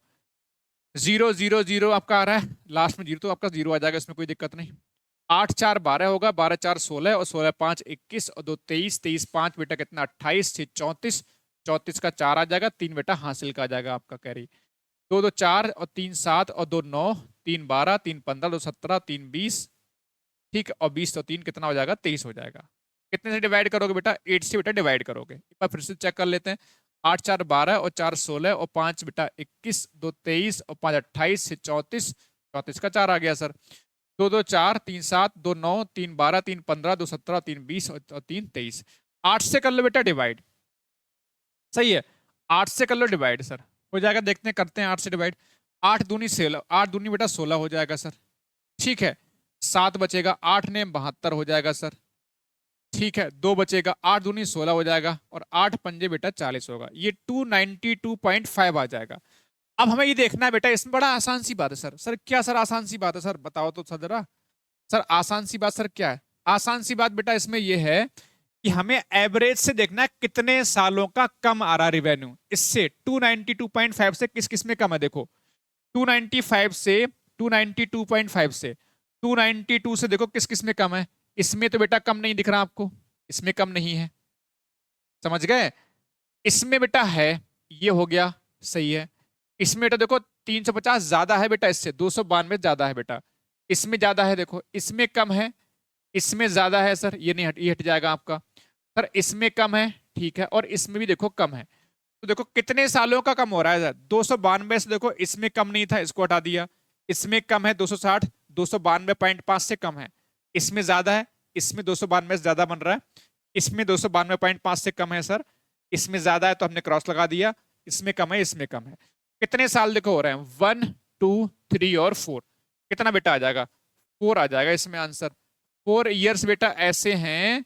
0 0 0 आपका आ रहा है, लास्ट में 0 तो आपका 0 आ जाएगा, इसमें कोई दिक्कत नहीं। 8 4 12 होगा, 12 4 16 और 16 5 21 और 2 23, 23 5 बेटा कितना 28, 6 34, 34 का 4 आ जाएगा, 3 बेटा हासिल का आ जाएगा आपका कैरी। 2 2 4 और 3 7 और 2 9, 3 12, 3 15, 2 17, 3 20, ठीक, और 20 तो 3 कितना हो जाएगा 23 हो जाएगा। कितने से डिवाइड करोगे बेटा 8 से बेटा डिवाइड करोगे, एक बार फिर से चेक कर लेते हैं। 8 4 12 और 4 16 और 5 बेटा 21, 2 23 और 5 28 से 34, 34 का 4 आ गया सर। 2 2 4, 3 7, 2 9, 3 12, 3 15, 2 17, 3 20 और 3 23। 8 से कर लो बेटा डिवाइड, सही है, 8 से कर लो डिवाइड सर, हो जाएगा, देखते हैं करते हैं 8 से डिवाइड। 8 दूनी 16, 8 दूनी बेटा 16 हो जाएगा सर, ठीक है। 7 बचेगा, 8 ने 72 हो जाएगा सर, ठीक है। 2 बचेगा, 8 दूनी 16 हो जाएगा और 8 पंजे बेटा 40 होगा, ये 292.5 आ जाएगा। अब हमें ये देखना है बेटा, इसमें बड़ा आसान सी बात है सर। सर क्या सर आसान सी बात है सर, बताओ तो सर जरा। सर आसान सी बात सर क्या है, आसान सी बात बेटा इसमें यह है कि हमें एवरेज से देखना है कितने सालों का कम आ रहा रेवेन्यू, इससे 292.5 से किस किस में कम है। देखो 295 से 292.5 से 292 से देखो किस किस में कम है, इसमें तो बेटा कम नहीं दिख रहा आपको, इसमें कम नहीं है, समझ गए। इसमें बेटा है, ये हो गया, सही है। इसमें बेटा देखो 350 ज्यादा है बेटा, इससे 292 ज्यादा है बेटा, इसमें ज्यादा है, देखो इसमें कम है, इसमें ज्यादा है सर, ये नहीं ये हट जाएगा आपका सर, इसमें कम है, ठीक है, और इसमें भी देखो कम है। तो देखो कितने सालों का कम हो रहा है सर, 292 से देखो इसमें कम नहीं था, इसको हटा दिया, इसमें कम है 260, 292.5 से कम है, इसमें ज्यादा है, इसमें 292 से ज्यादा बन रहा है, इसमें 292.5 से कम है सर, इसमें ज्यादा है तो हमने क्रॉस लगा दिया, इसमें कम है, इसमें कम है। कितने साल देखो हो रहे हैं 1 2 3 और 4, कितना बेटा आ जाएगा 4 आ जाएगा इसमें आंसर। 4 इयर्स बेटा ऐसे हैं,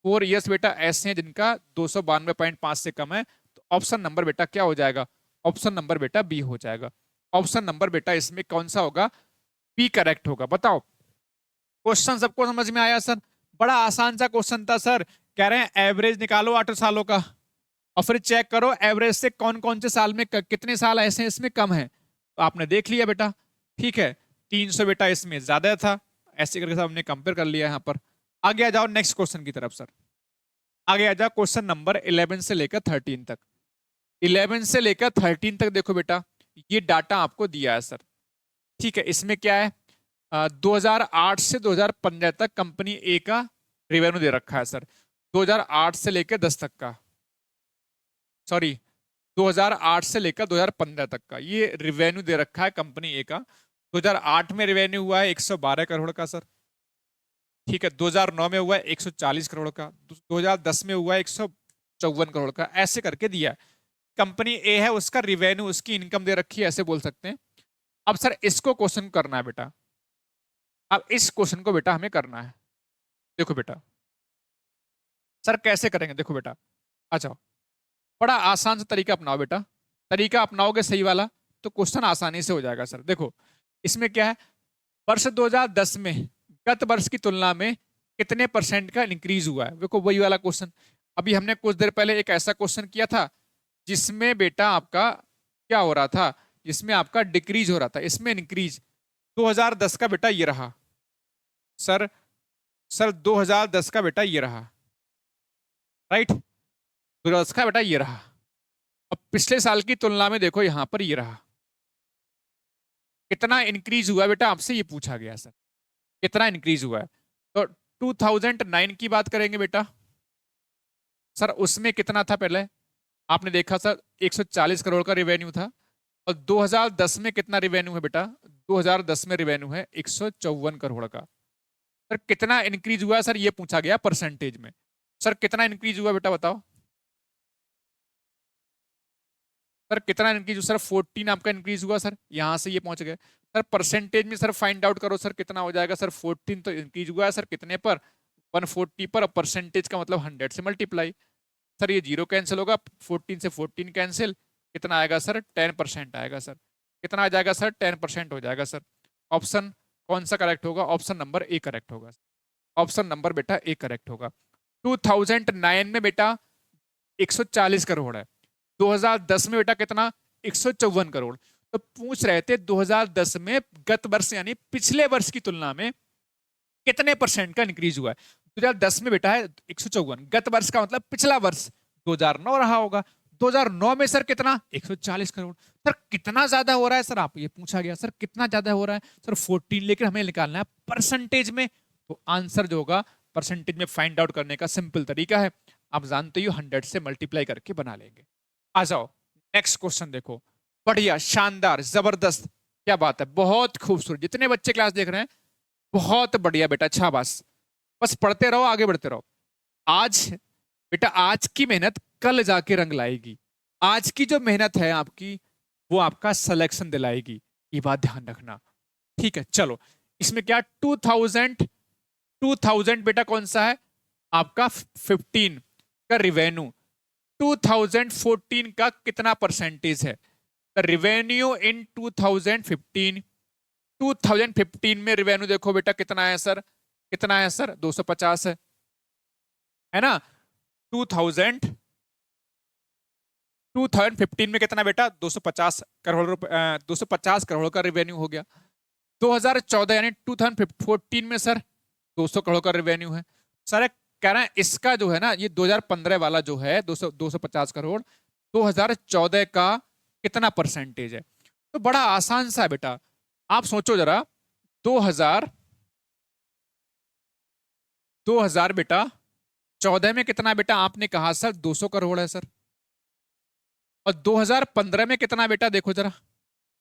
4 इयर्स बेटा ऐसे हैं जिनका 292.5 से कम है, तो ऑप्शन नंबर बेटा क्या हो जाएगा, ऑप्शन नंबर बेटा बी हो जाएगा। ऑप्शन नंबर बेटा इसमें कौन सा होगा, बी करेक्ट होगा। बताओ क्वेश्चन सबको समझ में आया सर, बड़ा आसान सा क्वेश्चन था सर। कह रहे हैं एवरेज निकालो 8 सालों का और फिर चेक करो एवरेज से कौन कौन से साल में कितने साल ऐसे हैं इसमें कम है, तो आपने देख लिया बेटा, ठीक है। 300 बेटा इसमें ज्यादा था, ऐसे करके सब हमने कंपेयर कर लिया यहाँ पर। आगे आ जाओ नेक्स्ट क्वेश्चन की तरफ सर, आगे आ जाओ क्वेश्चन नंबर 11 से लेकर 13 तक। 11 से लेकर 13 तक देखो बेटा, ये डाटा आपको दिया है सर, ठीक है। इसमें क्या है 2008 से 2015 तक कंपनी ए का रेवेन्यू दे रखा है सर, 2008 से लेकर 10 तक का, सॉरी 2008 से लेकर 2015 तक का ये रेवेन्यू दे रखा है कंपनी ए का। 2008 में रेवेन्यू हुआ है 112 करोड़ का सर, ठीक है। 2009 में हुआ है 140 करोड़ का, 2010 में हुआ है 154 करोड़ का, ऐसे करके दिया है। कंपनी ए है उसका रेवेन्यू, उसकी इनकम दे रखी है, ऐसे बोल सकते हैं। अब सर इसको क्वेश्चन करना है बेटा, अब इस क्वेश्चन को बेटा हमें करना है। देखो बेटा सर कैसे करेंगे, देखो बेटा आ जाओ, बड़ा आसान सा तरीका अपनाओ बेटा, तरीका अपनाओगे सही वाला तो क्वेश्चन आसानी से हो जाएगा सर। देखो इसमें क्या है, वर्ष 2010 में गत वर्ष की तुलना में कितने परसेंट का इंक्रीज हुआ है, देखो वही वाला क्वेश्चन। अभी हमने कुछ देर पहले एक ऐसा क्वेश्चन किया था जिसमें बेटा आपका क्या हो रहा था, जिसमें आपका डिक्रीज हो रहा था, इसमें इंक्रीज। 2010 का बेटा ये रहा सर, सर 2010 का बेटा ये रहा, राइट, 2010 का बेटा ये रहा। अब पिछले साल की तुलना में देखो यहां पर ये रहा, कितना इंक्रीज हुआ बेटा, आपसे ये पूछा गया सर, कितना इंक्रीज हुआ है। तो 2009 की बात करेंगे बेटा, सर उसमें कितना था पहले? आपने देखा सर 140 करोड़ का रिवेन्यू था। और 2010 में कितना रिवेन्यू है बेटा? 2010 में रिवेन्यू है 154 करोड़ का। सर कितना इंक्रीज हुआ सर, ये पूछा गया परसेंटेज में। सर कितना इंक्रीज हुआ बेटा बताओ? सर कितना इंक्रीज हुआ? सर 14 आपका इंक्रीज हुआ सर, यहां से ये पहुंच गए। सर परसेंटेज में सर फाइंड आउट करो सर कितना हो जाएगा। सर 14 तो इंक्रीज हुआ है सर कितने पर? 140 पर। परसेंटेज का मतलब 100 से मल्टीप्लाई। सर ये जीरो कैंसिल होगा, 14 से 14 कैंसिल, कितना आएगा सर? 10% आएगा सर। कितना आ जाएगा सर? 10% हो जाएगा सर। ऑप्शन कौन सा करेक्ट होगा? ऑप्शन नंबर ए करेक्ट होगा। ऑप्शन नंबर बेटा ए करेक्ट होगा। 2009 में बेटा 140 करोड़ है। 2010 में बेटा कितना? 154 करोड़। तो पूछ रहे थे 2010 में गत वर्ष यानी पिछले वर्ष की तुलना में कितने परसेंट का इंक्रीज हुआ है। 2010 में बेटा है 154, गत वर्ष का मतलब पिछला वर्ष 2009 रहा होगा। 2009 में सर कितना? 140 करोड़। सर कितना ज्यादा हो रहा है सर? आप ये पूछा गया सर कितना ज्यादा हो रहा है सर 14, लेकिन हमें निकालना है परसेंटेज में। तो आंसर जो होगा परसेंटेज में फाइंड आउट करने का सिंपल तरीका है, आप जानते हो 100 से मल्टीप्लाई करके बना लेंगे। आ जाओ नेक्स्ट क्वेश्चन देखो। बढ़िया, शानदार, जबरदस्त, क्या बात है, बहुत खूबसूरत। जितने बच्चे क्लास देख रहे हैं बहुत बढ़िया बेटा, अच्छा बस बस पढ़ते रहो, आगे बढ़ते रहो। आज बेटा आज की मेहनत कल जाके रंग लाएगी। आज की जो मेहनत है आपकी वो आपका सिलेक्शन दिलाएगी, ये बात ध्यान रखना। ठीक है चलो, इसमें क्या 2000 बेटा कौन सा है आपका? 15 का रिवेन्यू। 2014 का कितना परसेंटेज है? रिवेन्यू इन 2015। 2015 में रिवेन्यू देखो बेटा कितना है सर? कितना है सर? 250 है ना? 2000 2015 में कितना बेटा? 250 करोड़ रुपए, 250 करोड़ का रिवेन्यू हो गया। 2014 यानी 2014 में सर 200 करोड़ का रिवेन्यू है। सर कह रहे हैं इसका जो है ना, ये 2015 वाला जो है 250 करोड़, 2014 का कितना परसेंटेज है? तो बड़ा आसान सा है बेटा, आप सोचो जरा। 2000 2000 बेटा 14 में कितना बेटा? आपने कहा सर 200 करोड़ है सर। और 2015 में कितना बेटा? देखो जरा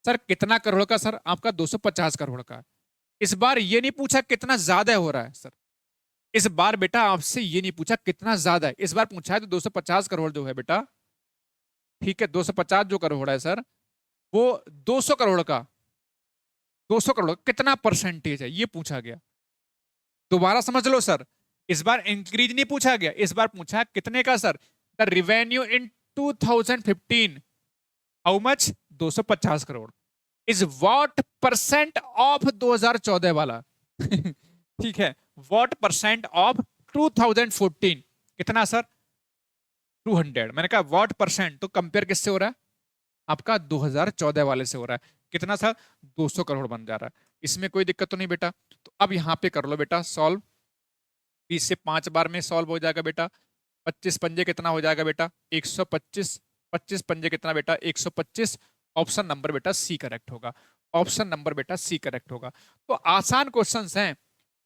सर कितना करोड़ का? सर आपका 250 करोड़ का। इस बार ये नहीं पूछा कितना ज्यादा हो रहा है सर। इस बार बेटा आपसे ये नहीं पूछा कितना ज्यादा है, इस बार पूछा है तो 250 करोड़ जो है बेटा, ठीक है 250 जो करोड़ है सर, वो 200 करोड़ का, 200 करोड़ कितना परसेंटेज है ये पूछा गया। दोबारा समझ लो सर, इस बार इंक्रीज नहीं पूछा गया, इस बार पूछा कितने का sir? The revenue in 2015 how much? 250 crore is what percent of 2014 वाला ठीक है, व्हाट परसेंट ऑफ 2014 कितना सर? 200। मैंने कहा व्हाट परसेंट, तो कंपेयर किससे हो रहा है? आपका 2014 वाले से हो रहा है। कितना सर? 200 करोड़ बन जा रहा है। इसमें कोई दिक्कत तो नहीं बेटा? तो अब यहां पे कर लो बेटा सॉल्व। 20 से 5 बार में सॉल्व हो जाएगा बेटा। 25 पंजे कितना हो जाएगा बेटा? 125। 25 पंजे कितना बेटा? 125। ऑप्शन नंबर बेटा सी करेक्ट होगा। ऑप्शन नंबर बेटा सी करेक्ट होगा। तो आसान क्वेश्चंस हैं,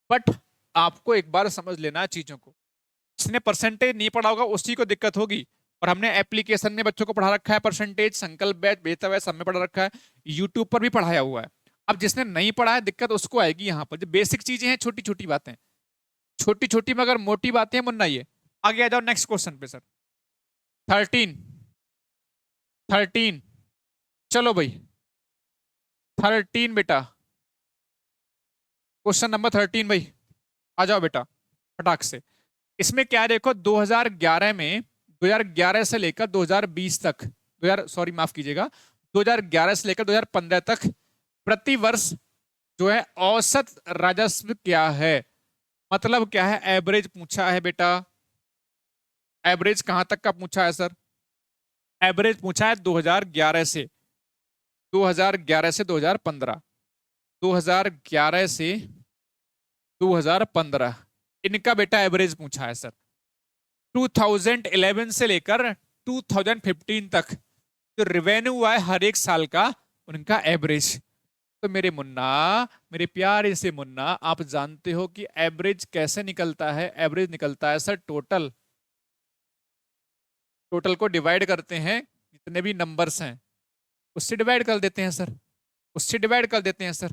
बट आपको एक बार समझ लेना है चीजों को। जिसने परसेंटेज नहीं पढ़ा होगा उसी को दिक्कत होगी। और हमने एप्लीकेशन में बच्चों को पढ़ा रखा है परसेंटेज, संकल्प बैच, बेहतर बैच सब में पढ़ा रखा है, यूट्यूब पर भी पढ़ाया हुआ है। अब जिसने नहीं पढ़ा है दिक्कत उसको आएगी। यहाँ पर जो बेसिक चीजें हैं, छोटी छोटी बातें, छोटी छोटी मगर मोटी बातें मुन्ना। ये आगे आ जाओ नेक्स्ट क्वेश्चन पे सर। 13 13 चलो भाई 13 बेटा, क्वेश्चन नंबर 13 भाई, आ जाओ बेटा फटाक से। इसमें क्या है देखो, 2011 में 2011 से लेकर 2020 तक, 2000 सॉरी माफ कीजिएगा, 2011 से लेकर 2015 तक प्रति वर्ष जो है औसत राजस्व क्या है? मतलब क्या है? एवरेज पूछा है बेटा। एवरेज कहां तक का पूछा है सर? एवरेज पूछा है 2011 से 2011 से 2015, 2011 से 2015 इनका बेटा एवरेज पूछा है सर। 2011 से लेकर 2015 तक जो रिवेन्यू हुआ है हर एक साल का, उनका एवरेज। तो मेरे मुन्ना, मेरे प्यारे से मुन्ना, आप जानते हो कि एवरेज कैसे निकलता है? एवरेज निकलता है सर टोटल, टोटल को डिवाइड करते हैं, जितने भी नंबर्स हैं उससे डिवाइड कर देते हैं सर, उससे डिवाइड कर देते हैं सर।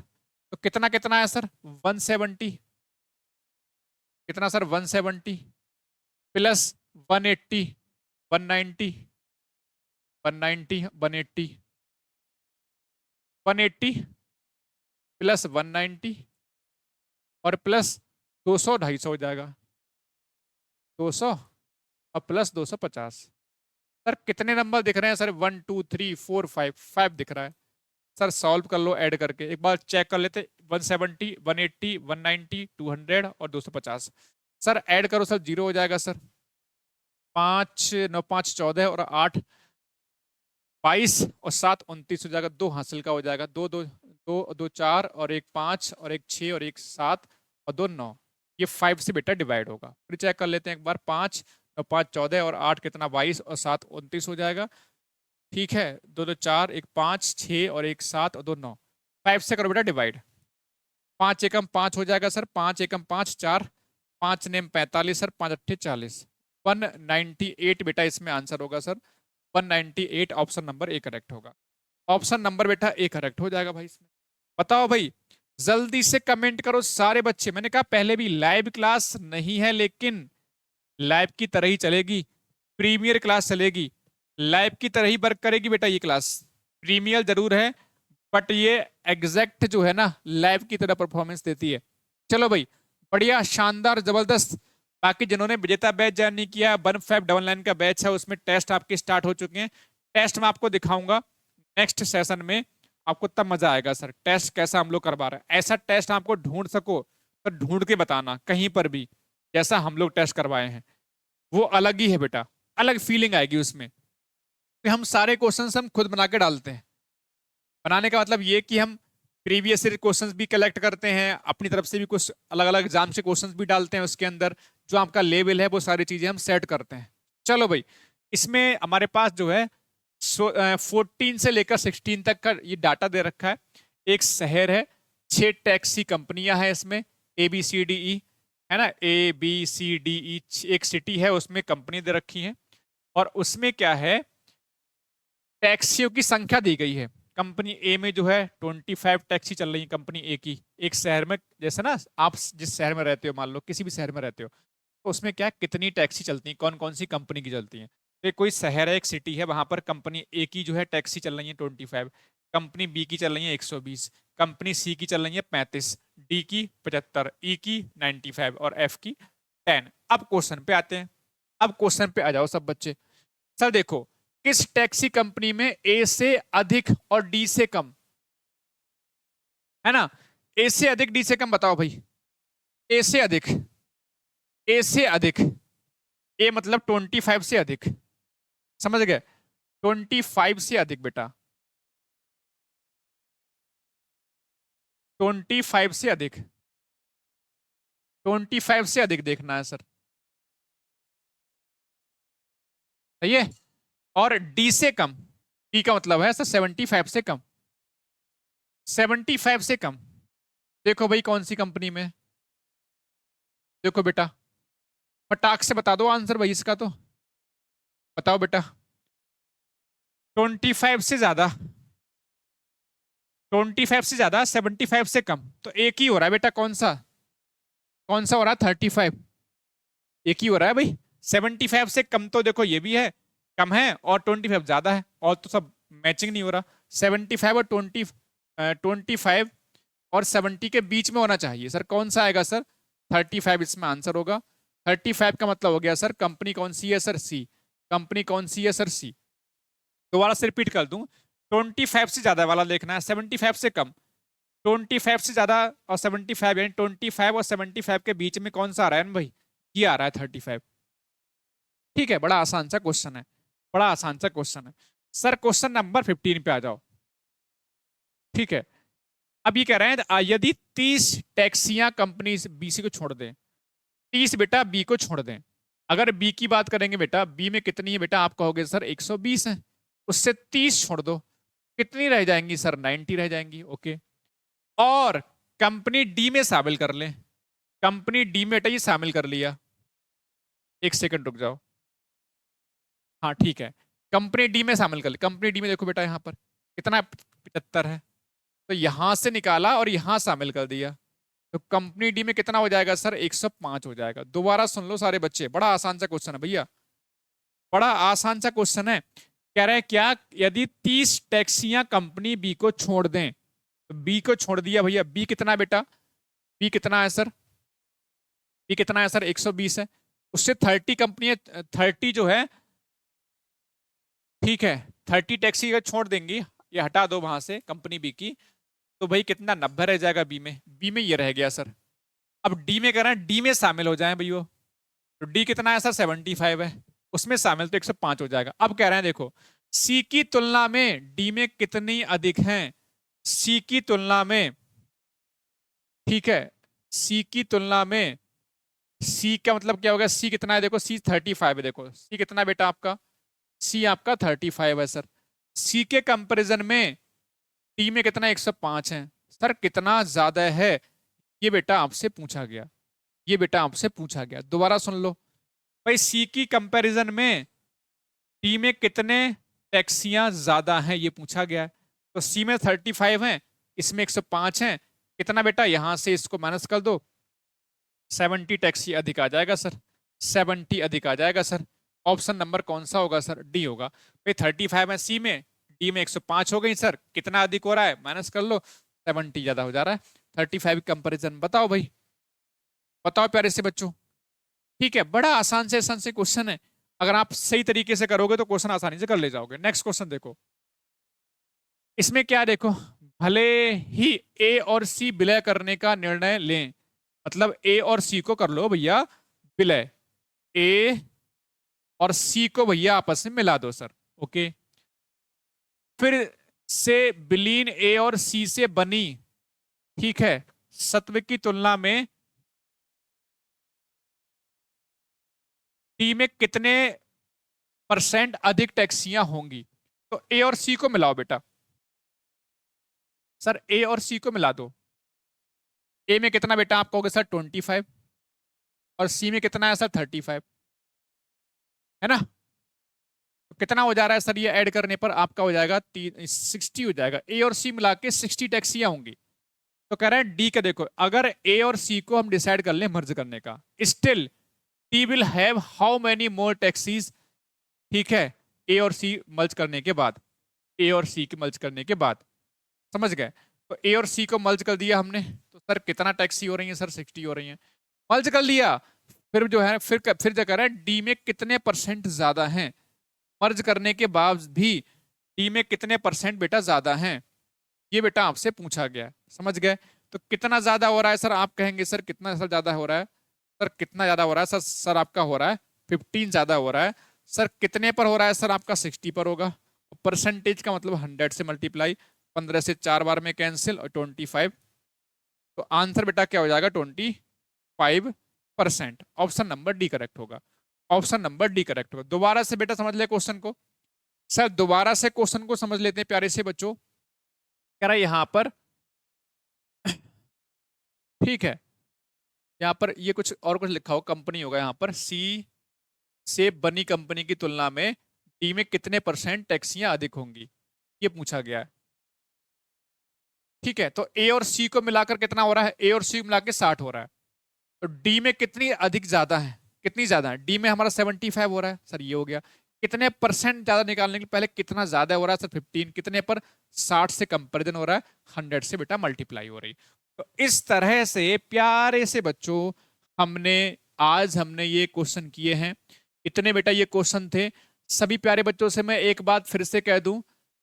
तो कितना कितना है सर, 170। कितना सर, 170 प्लस 180, 190, 190, 180, 180 प्लस 190 और प्लस 200, 250 हो जाएगा, 200 और प्लस 250। सर कितने नंबर दिख रहे हैं सर, 1 2 3 4 5, 5 दिख रहा है सर। सॉल्व कर लो ऐड करके, एक बार चेक कर लेते। 170, 180, 190, 200 और 250। सर ऐड करो सर, जीरो हो जाएगा सर। 5 9 5 14 और 8 22 और 7 29 हो जाएगा। दो हासिल का हो जाएगा, दो दो दो दो 4 और एक 5 और एक 6 और एक 7 और दो 9। ये 5 से बेटा डिवाइड होगा। फिर चेक कर लेते हैं एक बार। 5 9 5 14 और 8 कितना, 22 और 7 29 हो जाएगा। ठीक है, दो दो 4, एक 5 6 और एक 7 और दो 9। 5 से करो बेटा डिवाइड। 5 एकम 5 हो जाएगा सर, 5 एकम 5 4, 5 नेम 45 सर, 5 अट्ठे 40। 198 बेटा इसमें आंसर होगा sir. 198 option number A correct होगा। ऑप्शन नंबर बेटा ए करेक्ट हो जाएगा भाई इसमें। बताओ भाई, जल्दी से कमेंट करो सारे बच्चे। मैंने कहा पहले भी लाइव क्लास नहीं है, लेकिन लाइव की तरह ही चलेगी, प्रीमियर क्लास चलेगी। लाइव की तरह ही वर्क करेगी बेटा ये क्लास। प्रीमियर जरूर है बट ये एग्जैक्ट जो है ना लाइव की तरह परफॉर्मेंस देती है। चलो भाई, बढ़िया, शानदार, जबरदस्त। बाकी जिन्होंने विजेता बैच ज्वाइन नहीं किया, 1599 का बैच है, उसमें टेस्ट आपके स्टार्ट हो चुके हैं। टेस्ट मैं आपको दिखाऊंगा नेक्स्ट सेशन में, आपको तब मजा आएगा सर टेस्ट कैसा हम लोग करवा रहे हैं। ऐसा टेस्ट आपको ढूंढ सको तो ढूंढ के बताना कहीं पर भी, जैसा हम लोग टेस्ट करवाए हैं वो अलग ही है बेटा, अलग फीलिंग आएगी उसमें। कि हम सारे क्वेश्चंस हम खुद बना के डालते हैं। बनाने का मतलब ये कि हम प्रीवियस ईयर क्वेश्चंस भी कलेक्ट करते हैं, अपनी तरफ से भी कुछ अलग अलग एग्जाम से क्वेश्चंस भी डालते हैं उसके अंदर। जो आपका लेवल है वो सारी चीजें हम सेट करते हैं। चलो भाई, इसमें हमारे पास जो है 14 से लेकर 16 तक का ये डाटा दे रखा है। एक शहर है, 6 टैक्सी कंपनियां हैं इसमें, ABCDE है ना, ABCDE। एक सिटी है उसमें कंपनी दे रखी है, और उसमें क्या है, टैक्सियों की संख्या दी गई है। कंपनी ए में जो है 25 टैक्सी चल रही है कंपनी ए की, एक शहर में। जैसे ना आप जिस शहर में रहते हो, मान लो किसी भी शहर में रहते हो, तो उसमें क्या कितनी टैक्सी चलती है, कौन कौन सी कंपनी की चलती है। तो कोई शहर है, एक सिटी है, वहां पर कंपनी ए की जो है टैक्सी चल रही है 25, कंपनी बी की चल रही है 120, कंपनी सी की चल रही है 35, डी की 75, ई की 95 और एफ की 10। अब क्वेश्चन पे आते हैं। अब क्वेश्चन पे आ जाओ सब बच्चे। सर देखो, किस टैक्सी कंपनी में ए से अधिक और डी से कम है ना। ए से अधिक डी से कम बताओ भाई। ए से अधिक, ए से अधिक, ए मतलब 25 से अधिक, समझ गए, 25 से अधिक बेटा, 25 से अधिक, 25 से अधिक देखना है सर, सही है। और डी से कम, डी का मतलब है सर 75 से कम, 75 से कम। देखो भाई कौन सी कंपनी में, देखो बेटा, फटाक से बता दो आंसर भाई इसका, तो बताओ बेटा। 25 से ज्यादा, 25 से ज्यादा, 75 से कम, तो एक ही हो रहा है बेटा। कौन सा, कौन सा हो रहा है, 35। एक ही हो रहा है भाई। 75 से कम तो देखो ये भी है, कम है, और 25 ज्यादा है, और तो सब मैचिंग नहीं हो रहा। 75 और 25 और 70 के बीच में होना चाहिए सर। कौन सा आएगा सर, 35 इसमें आंसर होगा। 35 का मतलब हो गया सर कंपनी कौन सी है सर, सी। कंपनी कौन सी है सर, सी। दोबारा से रिपीट कर दूं, 25 से ज्यादा वाला देखना है, 75 से कम। 25 से ज्यादा और 75, यानी 25 और 75 के बीच में कौन सा आ रहा है भाई, ये आ रहा है 35। ठीक है, बड़ा आसान सा क्वेश्चन है, बड़ा आसान सा क्वेश्चन है सर। क्वेश्चन नंबर 15 पे आ जाओ। ठीक है, अब ये कह रहे हैं यदि 30 टैक्सियां कंपनी बी सी को छोड़ दें, 30 बेटा बी को छोड़ दें। अगर बी की बात करेंगे बेटा, बी में कितनी है बेटा, आप कहोगे सर 120 है, उससे 30 छोड़ दो, कितनी रह जाएंगी सर, 90 रह जाएंगी। ओके, और कंपनी डी में शामिल कर लें। कंपनी डी में बेटा ये शामिल कर लिया, एक सेकंड रुक जाओ। हाँ ठीक है, कंपनी डी में शामिल कर ले। कंपनी डी में देखो बेटा यहाँ पर कितना 75 है, तो यहां से निकाला और यहां शामिल कर दिया, तो कंपनी डी में कितना हो जाएगा सर? 105 हो जाएगा। दोबारा सुन लो सारे बच्चे, बड़ा आसान सा क्वेश्चन है भैया, बड़ा आसान सा क्वेश्चन है। कह रहे हैं क्या, यदि 30 टैक्सियां कंपनी बी को छोड़ दें, तो बी को छोड़ दिया भैया, बी कितना है बेटा? बी कितना है सर? बी कितना है सर? 120 है। उससे 30 कंपनी, 30 जो है, ठीक है, 30 टैक्सी अगर छोड़ देंगी, ये हटा दो वहां से कंपनी बी की, तो भाई कितना 90 रह जाएगा बी में। बी में ये रह गया सर। अब डी में कह रहे हैं डी में शामिल हो जाए भैया, तो डी कितना है सर? 75 है, उसमें शामिल तो 105 हो जाएगा। अब कह रहे हैं देखो, सी की तुलना में डी में कितनी अधिक हैं? सी की तुलना में, ठीक है, सी की तुलना में, सी का मतलब क्या होगा? सी कितना है देखो, सी 35 है। देखो सी कितना है बेटा आपका? सी आपका 35 है सर। सी के कंपैरिजन में टी में कितना? 105 है सर। कितना ज्यादा है? ये बेटा आपसे पूछा गया, ये बेटा आपसे पूछा गया। दोबारा सुन लो भाई, सी की कंपैरिजन में टी में कितने टैक्सियां ज्यादा हैं, ये पूछा गया है। तो सी में 35 है, इसमें 105 है, कितना बेटा? यहां से इसको माइनस कर दो, 70 टैक्सी अधिक आ जाएगा सर, 70 अधिक आ जाएगा सर। ऑप्शन नंबर कौन सा होगा सर? डी होगा भाई। 35 है सी में, डी में 105 हो गई सर, कितना अधिक हो रहा है? माइनस कर लो, 70 ज्यादा हो जा रहा है। 35 कंपैरिजन बताओ भाई, बताओ प्यारे से बच्चों। ठीक है, बड़ा आसान से क्वेश्चन है, अगर आप सही तरीके से करोगे तो क्वेश्चन आसानी से कर ले जाओगे। नेक्स्ट क्वेश्चन देखो, इसमें क्या देखो, भले ही ए और सी विलय करने का निर्णय लें, मतलब ए और सी को कर लो भैया विलय, ए और सी को भैया आपस में मिला दो सर, ओके। फिर से विलीन ए और सी से बनी, ठीक है, सत्व की तुलना में टी में कितने % अधिक टैक्सियां होंगी? तो ए और सी को मिलाओ बेटा सर, ए और सी को मिला दो। ए में कितना बेटा आप कहोगे सर? 25, और सी में कितना है सर? 35, है ना? तो कितना हो जा रहा है सर? ये ऐड करने पर आपका हो जाएगा 60 हो जाएगा। ए और सी मिला के 60 टैक्सियां होंगी। तो कह रहे हैं डी का देखो, अगर ए और सी को हम डिसाइड कर लें मर्ज करने का, steel tea will have how many more taxis, ठीक है, ए और सी मर्ज करने के बाद, ए और सी की मर्ज करने के बाद, समझ गए? तो ए और सी को मर्ज कर दिया हमने, तो सर कितना टैक्सी हो रही है सर? 60 हो रही है, मर्ज कर लिया। फिर जो है फिर जो कह रहा है डी में कितने % ज्यादा हैं, मर्ज करने के बाद भी डी में कितने % बेटा ज्यादा हैं, ये बेटा आपसे पूछा गया है, समझ गए? तो कितना ज्यादा हो रहा है सर? आप कहेंगे सर कितना सर ज्यादा हो रहा है? सर कितना ज्यादा हो रहा है सर? सर आपका हो रहा है 15 ज्यादा हो रहा है सर। कितने पर हो रहा है सर? आपका 60 पर होगा। परसेंटेज का मतलब 100 से मल्टीप्लाई, 15 से 4 बार में कैंसिल, और 25, तो आंसर बेटा क्या हो जाएगा? 25%। ऑप्शन नंबर डी करेक्ट होगा, ऑप्शन नंबर डी करेक्ट होगा। दोबारा से बेटा समझ ले क्वेश्चन को सर, दोबारा से क्वेश्चन को समझ लेते हैं प्यारे से बच्चों। कह रहा है यहां पर, ठीक है, यहां पर ये कुछ और कुछ लिखा हो, कंपनी होगा यहां पर, सी से बनी कंपनी की तुलना में डी में कितने % टैक्सियां अधिक होंगी, ये पूछा गया है। ठीक है, तो ए और सी को मिलाकर कितना हो रहा है? ए और सी मिलाकर 60 हो रहा है। तो डी में कितनी अधिक ज्यादा है? कितनी ज्यादा है? डी में हमारा 75 हो रहा है सर, ये हो गया। कितने % ज्यादा निकालने के पहले कितना ज्यादा हो रहा है सर? 15। कितने पर? 60 से कंपेरिजन हो रहा है, 100 से बेटा मल्टीप्लाई हो रही। तो इस तरह से प्यारे से बच्चों हमने ये क्वेश्चन किए हैं। इतने बेटा ये क्वेश्चन थे। सभी प्यारे बच्चों से मैं एक बात फिर से कह दूं,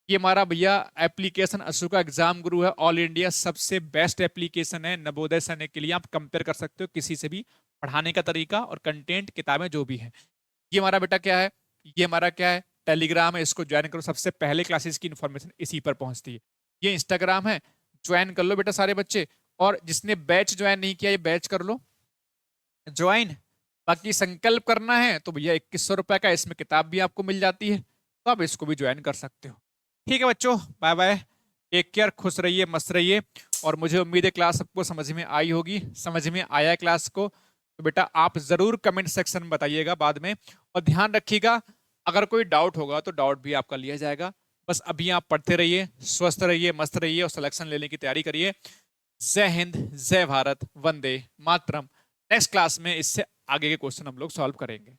ये हमारा भैया एप्लीकेशन अशोका एग्जाम गुरु है, ऑल इंडिया सबसे बेस्ट एप्लीकेशन है नवोदय सैनिक के लिए। आप कंपेयर कर सकते हो किसी से भी, पढ़ाने का तरीका और कंटेंट, किताबें जो भी है। ये हमारा बेटा क्या है? ये हमारा क्या है? टेलीग्राम है, इसको ज्वाइन करो, सबसे पहले क्लासेस की इंफॉर्मेशन इसी पर पहुंचती है। ये इंस्टाग्राम है, ज्वाइन कर लो बेटा सारे बच्चे। और जिसने बैच ज्वाइन नहीं किया, ये बैच कर लो ज्वाइन। बाकी संकल्प करना है तो भैया 2100 रुपए का, इसमें किताब भी आपको मिल जाती है, तो आप इसको भी ज्वाइन कर सकते हो। ठीक है बच्चों, बाय बाय, टेक केयर, खुश रहिए, मस्त रहिए। और मुझे उम्मीद है क्लास सबको समझ में आई होगी। समझ में आया क्लास को तो बेटा आप जरूर कमेंट सेक्शन में बताइएगा बाद में। और ध्यान रखिएगा, अगर कोई डाउट होगा तो डाउट भी आपका लिया जाएगा। बस अभी आप पढ़ते रहिए, स्वस्थ रहिए, मस्त रहिए और सिलेक्शन लेने की तैयारी करिए। जय हिंद, जय भारत, वंदे मातरम। नेक्स्ट क्लास में इससे आगे के क्वेश्चन हम लोग सॉल्व करेंगे।